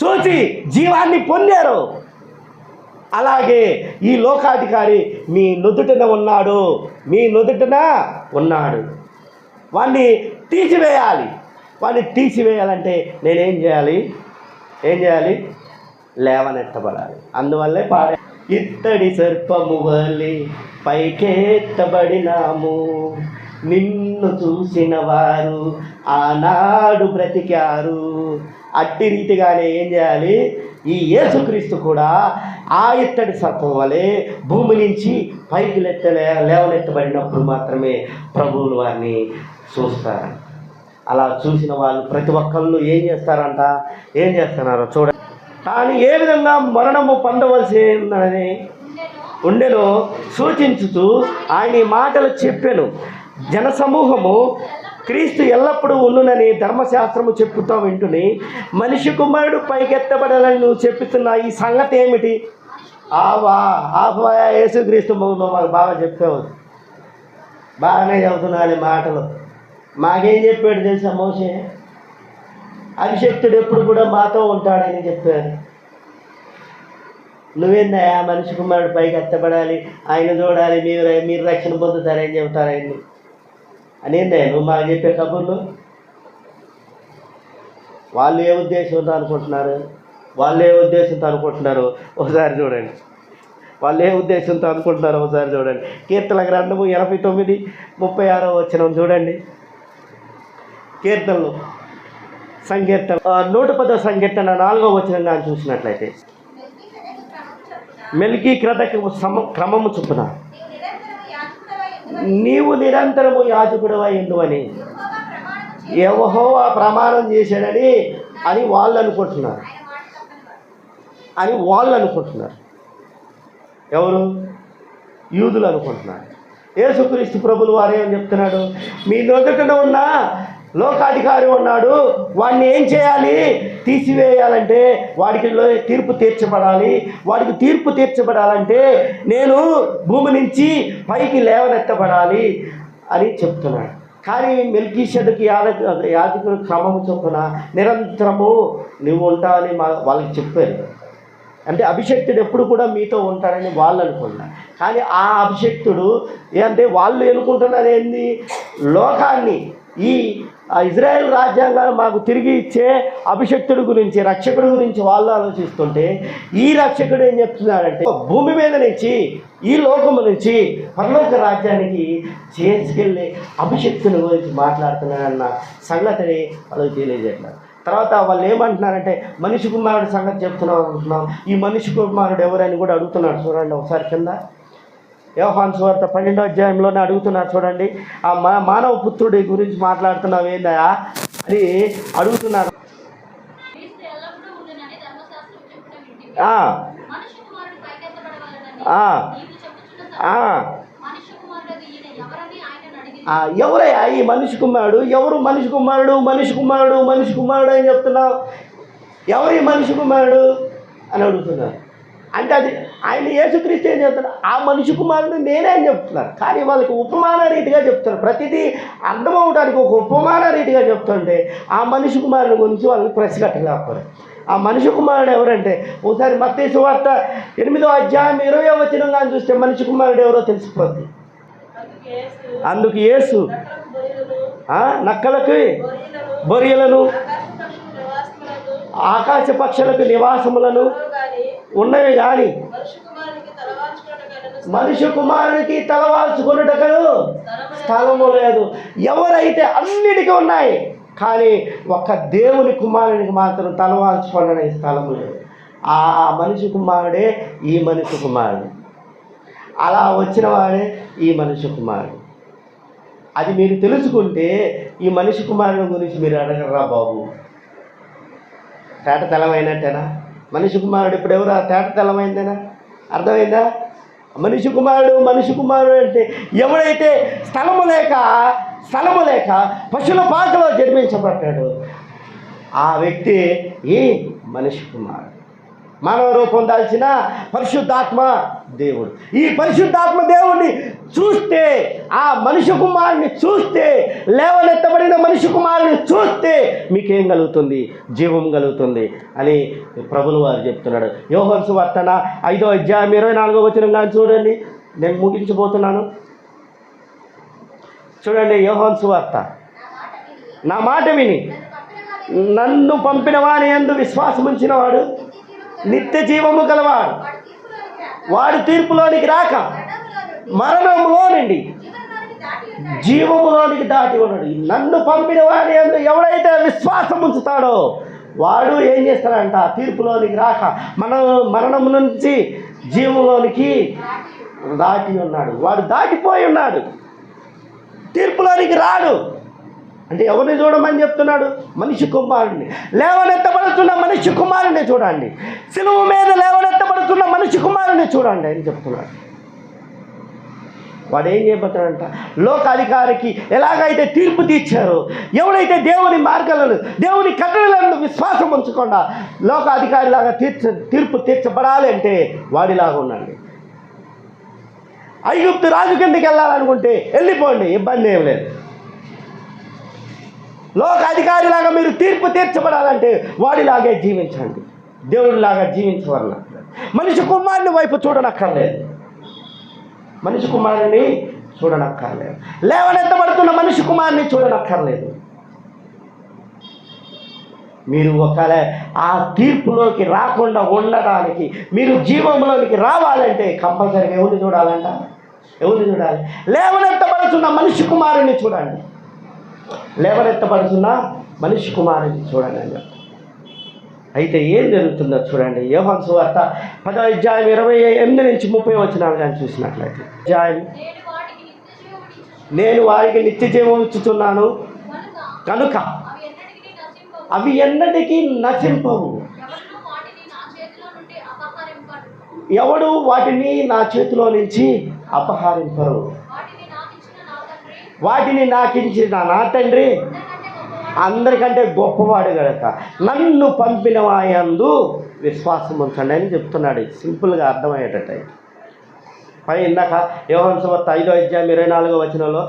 చూసి జీవాన్ని పొందారు, అలాగే ఈ లోకాధికారి మీ నుదుటిన ఉన్నాడు. వాణ్ణి తీసివేయాలంటే నేనేం చేయాలి? లేవనెత్తబడాలి. అందువల్లే ఇత్తడి సర్పము వలె పైకెత్తబడినాము, నిన్ను చూసిన వారు ఆనాడు బ్రతికారు. అట్టి రీతిగానే ఏం చేయాలి? ఈ యేసుక్రీస్తు కూడా ఆ ఇత్తడి సర్పం వలె భూమి నుంచి పైకి లేవనెత్తబడినప్పుడు మాత్రమే ప్రభువులు వారిని చూస్తారు. అలా చూసిన వాళ్ళు ప్రతి ఒక్కళ్ళు ఏం చేస్తున్నారో చూడండి. కానీ ఏ విధంగా మరణము పొందవలసి ఉండెనో సూచించుతూ ఆయన ఈ మాటలు చెప్పాను. జనసమూహము క్రీస్తు ఎల్లప్పుడూ ఉండునని ధర్మశాస్త్రము చెప్పుతూ వింటుని, మనిషి కుమారుడు పైకెత్తబడాలని నువ్వు చెప్తున్నా ఈ సంగతి ఏమిటి? యేసుక్రీస్తు మాకు బాగా చెప్పావు, బాగానే చదువుతున్నాను మాటలు. మాకేం చెప్పాడు తెలుసా? మోషే అభిషక్తుడు ఎప్పుడు కూడా మాతో ఉంటాడని చెప్పారు. నువ్వేందయ్యా మనిషి కుమారుడు పైకి ఎత్తబడాలి, ఆయన చూడాలి, మీరు రక్షణ పొందుతారని చెబుతారు ఆయన్ని అనేందే నువ్వు మాకు చెప్పే కబుర్లు? వాళ్ళు ఏ ఉద్దేశంతో అనుకుంటున్నారు? ఒకసారి చూడండి. కీర్తన గ్రంథము 89:36 వచనం చూడండి. కీర్తనలు సంకీర్తన 110వ సంకీర్తన 4వ వచనం కానీ చూసినట్లయితే, మెల్కీ క్రమము చొప్పున నీవు నిరంతరము యాజకుడవై ఉండువని యెహోవా ప్రమాణం చేశాడని అని వాళ్ళు అనుకుంటున్నారు. ఎవరు? యూదులు అనుకుంటున్నారు. యేసుక్రీస్తు ప్రభులు వారు ఏమని చెప్తున్నాడు? మీ నొదటన ఉన్న లోకాధికారి ఉన్నాడు, వాడిని ఏం చేయాలి? తీసివేయాలంటే వాడికి తీర్పు తీర్చబడాలి. వాడికి తీర్పు తీర్చబడాలంటే నేను భూమి నుంచి పైకి లేవనెత్తబడాలి అని చెప్తున్నాడు. కానీ మెల్కీషెదకు యాజకుడు క్రమము చొప్పున నిరంతరము నువ్వు ఉంటావని వాళ్ళకి చెప్పారు. అంటే అభిషక్తుడు ఎప్పుడు కూడా మీతో ఉంటాడని వాళ్ళు అనుకున్నారు. కానీ ఆ అభిషక్తుడు అంటే వాళ్ళు అనుకుంటున్నారు ఏంది? లోకాన్ని ఈ ఇజ్రాయెల్ రాజ్యాంగాన్ని మాకు తిరిగి ఇచ్చే అభిషక్తుడి గురించి, రక్షకుడి గురించి వాళ్ళు ఆలోచిస్తుంటే, ఈ రక్షకుడు ఏం చెప్తున్నాడంటే భూమి మీద నుంచి ఈ లోకము నుంచి పరలోక రాజ్యానికి చేసుకెళ్ళి అభిషక్తుని గురించి మాట్లాడుతున్నాడన్న సంగతిని వాళ్ళకి తెలియజేస్తున్నారు. తర్వాత వాళ్ళు ఏమంటున్నారంటే మనిషి కుమారుడు సంగతి చెప్తున్నాం అనుకుంటున్నాం. ఈ మనిషి కుమారుడు ఎవరని కూడా అడుగుతున్నాడు. చూడండి ఒకసారి కింద యోహాను సువార్త 12వ అధ్యాయంలోనే అడుగుతున్నారు చూడండి. ఆ మానవ పుత్రుడి గురించి మాట్లాడుతున్నావు ఏందా అని అడుగుతున్నారు. ఎవరయ్యా ఈ మనిషి కుమారుడు? ఎవరు మనిషి కుమారుడు? మనిషి కుమారుడు మనిషి కుమారుడు అని చెప్తున్నావు. ఎవరి మనిషి కుమారుడు అని అడుగుతున్నారు. అంటే అది ఆయన యేసుక్రీస్తు ఏం చెప్తున్నారు? ఆ మనిషి కుమారుడు నేనే అని చెప్తున్నారు. కానీ వాళ్ళకి ఉపమాన రీతిగా చెప్తున్నారు. ప్రతిదీ అర్థమవడానికి ఒక ఉపమాన రీతిగా చెప్తుంటే ఆ మనిషి కుమారుడు గురించి వాళ్ళని ప్రశ్నట్టలేకపోయారు. ఆ మనిషి కుమారుడు ఎవరంటే ఒకసారి మత్తయి సువార్త 8వ అధ్యాయం 20వ వచనంగా చూస్తే మనిషి కుమారుడు ఎవరో తెలిసిపోద్ది. అందుకు యేసు నక్కలకి బొరియలను ఆకాశ పక్షులకు నివాసములను ఉన్నవి కానీ మనిషి కుమారునికి తలవాల్చుకున్నటకు స్థలము లేదు. ఎవరైతే అన్నిటికీ ఉన్నాయి కానీ ఒక్క దేవుని కుమారునికి మాత్రం తలవాల్చుకునే స్థలము లేదు. ఆ మనిషి కుమారుడే ఈ మనిషి కుమారుడు. అలా వచ్చిన వాడే ఈ మనిషి కుమారుడు. అది మీరు తెలుసుకుంటే ఈ మనిషి కుమారుని గురించి మీరు అడగరా బాబు. తేట తెల్లమైనట్టేనా మనిషి కుమారుడు? ఇప్పుడు ఎవరు తేట తెల్లమైందేనా? అర్థమైందా? మనిషి కుమారుడు అంటే ఎవడైతే స్థలము లేక పశువుల పాకలో జన్మించబడ్డాడు ఆ వ్యక్తి ఈ మనిషి కుమారుడు. మానవ రూపం దాల్చిన పరిశుద్ధాత్మ దేవుడు. ఈ పరిశుద్ధాత్మ దేవుడిని చూస్తే, ఆ మనిషి కుమారుని చూస్తే, లేవనెత్తబడిన మనిషి కుమారుని చూస్తే మీకేం కలుగుతుంది? జీవం కలుగుతుంది అని ప్రభువు వారు చెప్తున్నాడు. యోహాను సువార్త 5వ అధ్యాయం 24వ వచనం చూడండి. నేను ముగించబోతున్నాను. చూడండి యోహాను సువార్త. నా మాట విని నన్ను పంపిన వాని యందు విశ్వాసం ఉంచిన వాడు నిత్య జీవము గలవాడు. వాడు తీర్పులోనికి రాక మరణంలో నుండి జీవములోనికి దాటి ఉన్నాడు. నన్ను పంపిన వాడి యందు ఎవడైతే విశ్వాసం ఉంచుతాడో వాడు ఏం చేస్తాడంట? తీర్పులోనికి రాక మరణం నుంచి జీవంలోనికి దాటి ఉన్నాడు. వాడు దాటిపోయి ఉన్నాడు, తీర్పులోనికి రాడు. అంటే ఎవరిని చూడమని చెప్తున్నాడు? మనిషి కుమారుడిని. లేవనెత్తబడుతున్న మనిషి కుమారుడిని చూడండి. సిలువ మీద లేవనెత్తబడుతున్న మనిషి కుమారుడిని చూడండి అని చెప్తున్నాడు. వాడు ఏం చేయబోతాడంట? లోకాధికారికి ఎలాగైతే తీర్పు తీర్చారో, ఎవడైతే దేవుని మార్గాలను దేవుని కట్టడలను విశ్వాసం ఉంచకుండా లోకాధికారిలాగా తీర్పు తీర్చబడాలి అంటే వాడిలాగా ఉండండి. ఐగుప్తు రాజు కిందకి వెళ్ళాలనుకుంటే వెళ్ళిపోండి, ఇబ్బంది ఏం లేదు. లోకాధికారిలాగా మీరు తీర్పు తీర్చబడాలంటే వాడిలాగే జీవించండి. దేవుడిలాగా జీవించవలన మనిషి కుమారుని వైపు చూడనక్కర్లేదు. మనిషి కుమారుని చూడనక్కర్లేదు. లేవనెత్తబడుతున్న మనిషి కుమారుని చూడనక్కర్లేదు. మీరు ఒకవేళ ఆ తీర్పులోకి రాకుండా ఉండడానికి, మీరు జీవంలోనికి రావాలంటే కంపల్సరీగా ఎవరిని చూడాలంట? ఎవరిని చూడాలి? లేవనెత్తబడుతున్న మనిషి కుమారుని చూడండి. లేవనెత్తబడుతున్న మనిషి కుమారుని చూడండి అని చెప్తాను. అయితే ఏం జరుగుతుందో చూడండి. యోహాను సువార్త 10వ అధ్యాయం 28 నుంచి 30 వచనాలు కానీ చూసినట్లయితే, నేను వారికి నిత్య జీవం ఇచ్చుతున్నాను కనుక అవి ఎన్నటికీ నశింపవు. ఎవడు వాటిని నా చేతిలో నుంచి అపహరింపరు. వాటిని నాకించిన నా తండ్రి అందరికంటే గొప్పవాడు కనుక నన్ను పంపిన వాయందు విశ్వాసం ఉంచండి అని చెప్తున్నాడు. సింపుల్గా అర్థమయ్యేటట్టు. పై ఇందాక యోహాను సువార్త 5వ అధ్యాయం 24వ వచనంలో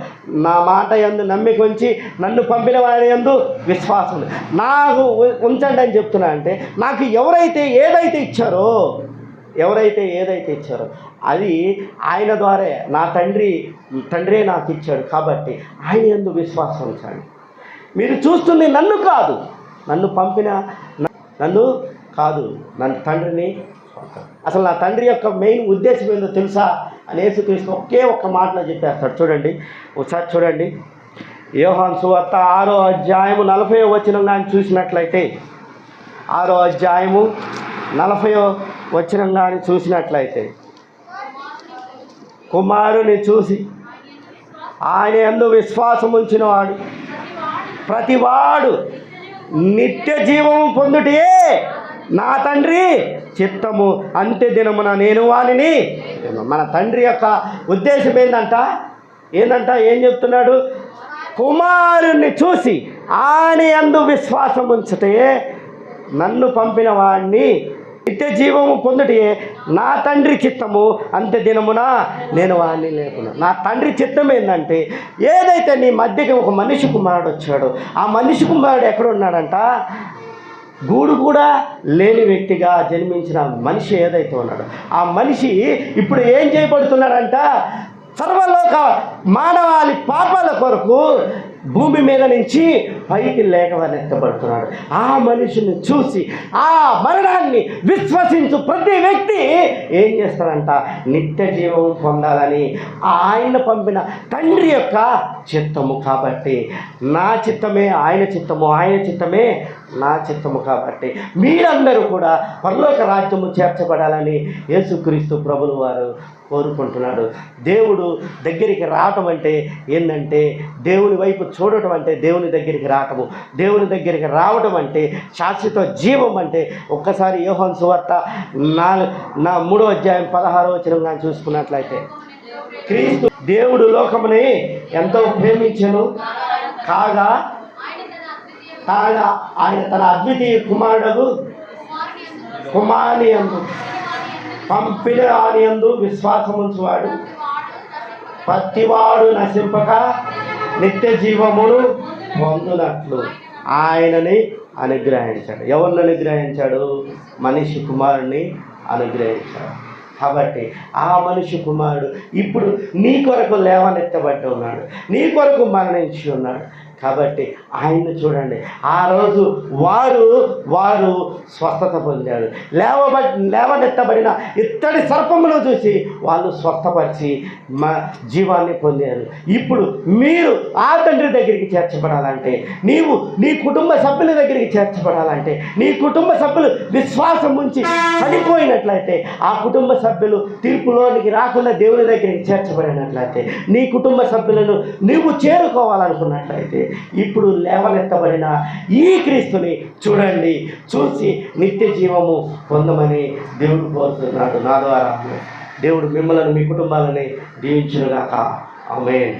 నా మాట యందు నమ్మిక ఉంచి నన్ను పంపిన వారి యందు విశ్వాసం నాకు ఉంచండి అని చెప్తున్నా. అంటే నాకు ఎవరైతే ఏదైతే ఇచ్చారో అది ఆయన ద్వారే నా తండ్రే నాకు ఇచ్చాడు కాబట్టి ఆయన యందు విశ్వాసం ఉంచండి. మీరు చూస్తుంది నన్ను కాదు, నన్ను పంపిన నన్ను తండ్రిని. అసలు నా తండ్రి యొక్క మెయిన్ ఉద్దేశం ఏందో తెలుసా అని యేసుక్రీస్తు ఒకే ఒక్క మాటలో చెప్పేస్తాడు. చూడండి ఒకసారి చూడండి. యోహాను సువార్త 6వ అధ్యాయము 40వ వచనం కానీ చూసినట్లయితే, 6వ అధ్యాయము 40వ వచనం కానీ చూసినట్లయితే కుమారుని చూసి ఆయన యందు విశ్వాసం ఉంచినవాడు ప్రతివాడు నిత్య జీవము పొందుటే నా తండ్రి చిత్తము, అంత్య దినమున నేను వానిని. మన తండ్రి యొక్క ఉద్దేశం ఏందంట ఏం చెప్తున్నాడు? కుమారుణ్ణి చూసి ఆయన యందు విశ్వాసం ఉంచితే నన్ను పంపిన వాడిని నిత్య జీవము పొందుటే నా తండ్రి చిత్తము, అంత్య దినమున నేను వాడిని లేకున్నా. నా తండ్రి చిత్తం ఏంటంటే, ఏదైతే నీ మధ్యకి ఒక మనిషి కుమారుడు వచ్చాడో ఆ మనిషి కుమారుడు ఎక్కడ ఉన్నాడంట? గూడు కూడా లేని వ్యక్తిగా జన్మించిన మనిషి ఏదైతే ఉన్నాడో ఆ మనిషి ఇప్పుడు ఏం చేయబడుతున్నాడంట? సర్వలోక మానవాళి పాపాల కొరకు భూమి మీద నుంచి పైకి లేఖవనెత్తబడుతున్నాడు. ఆ మనిషిని చూసి ఆ మరణాన్ని విశ్వసించు ప్రతి వ్యక్తి ఏం చేస్తారంట? నిత్య జీవం పొందాలని ఆయన పంపిన తండ్రి యొక్క చిత్తము. కాబట్టి నా చిత్తమే ఆయన చిత్తము, ఆయన చిత్తమే నా చిత్తము. కాబట్టి మీరందరూ కూడా పరలోక రాజ్యము చేర్చబడాలని యేసుక్రీస్తు ప్రభులు వారు కోరుకుంటున్నాడు. దేవుడు దగ్గరికి రావటం అంటే ఏంటంటే, దేవుని వైపు చూడటం అంటే దేవుని దగ్గరికి రావటము. దేవుని దగ్గరికి రావటం అంటే శాశ్వత జీవం. అంటే ఒక్కసారి యోహాను సువార్త 3వ అధ్యాయం 16వ వచనం కానీ చూసుకున్నట్లయితే, క్రీస్తు దేవుడు లోకముని ఎంతో ప్రేమించెను కాగా ఆయన తన అద్వితీయ కుమారుని యందు పంపిన వాని యందు విశ్వాసముంచువాడు ప్రతివాడు నశింపక నిత్య జీవమును పొందునట్లు ఆయనని అనుగ్రహించాడు. ఎవరిని అనుగ్రహించాడు? మనిషి కుమారుని అనుగ్రహించాడు. కాబట్టి ఆ మనిషి కుమారుడు ఇప్పుడు నీ కొరకు లేవనెత్తబట్టి ఉన్నాడు, నీ కొరకు మరణించి ఉన్నాడు. కాబట్టి ఆయన్ని చూడండి. ఆ రోజు వారు స్వస్థత పొందారు. లేవనెత్తబడిన ఇత్తడి సర్పమును చూసి వాళ్ళు స్వస్థపరిచి జీవాన్ని పొందారు. ఇప్పుడు మీరు ఆ తండ్రి దగ్గరికి చేర్చబడాలంటే, నీవు నీ కుటుంబ సభ్యుల దగ్గరికి చేర్చబడాలంటే, నీ కుటుంబ సభ్యులు విశ్వాసం ఉంచి చనిపోయినట్లయితే, ఆ కుటుంబ సభ్యులు తీర్పులోనికి రాకుండా దేవుని దగ్గరికి చేర్చబడినట్లయితే, నీ కుటుంబ సభ్యులను నీవు చేరుకోవాలనుకున్నట్లయితే, ఇప్పుడు లేవనెత్తబడిన ఈ క్రీస్తుని చూడండి, చూసి నిత్య జీవము పొందమని దేవుడు కోరుతున్నాడు. నా ద్వారా దేవుడు మిమ్మల్ని మీ కుటుంబాలని దీవించునుగాక. ఆమేన్.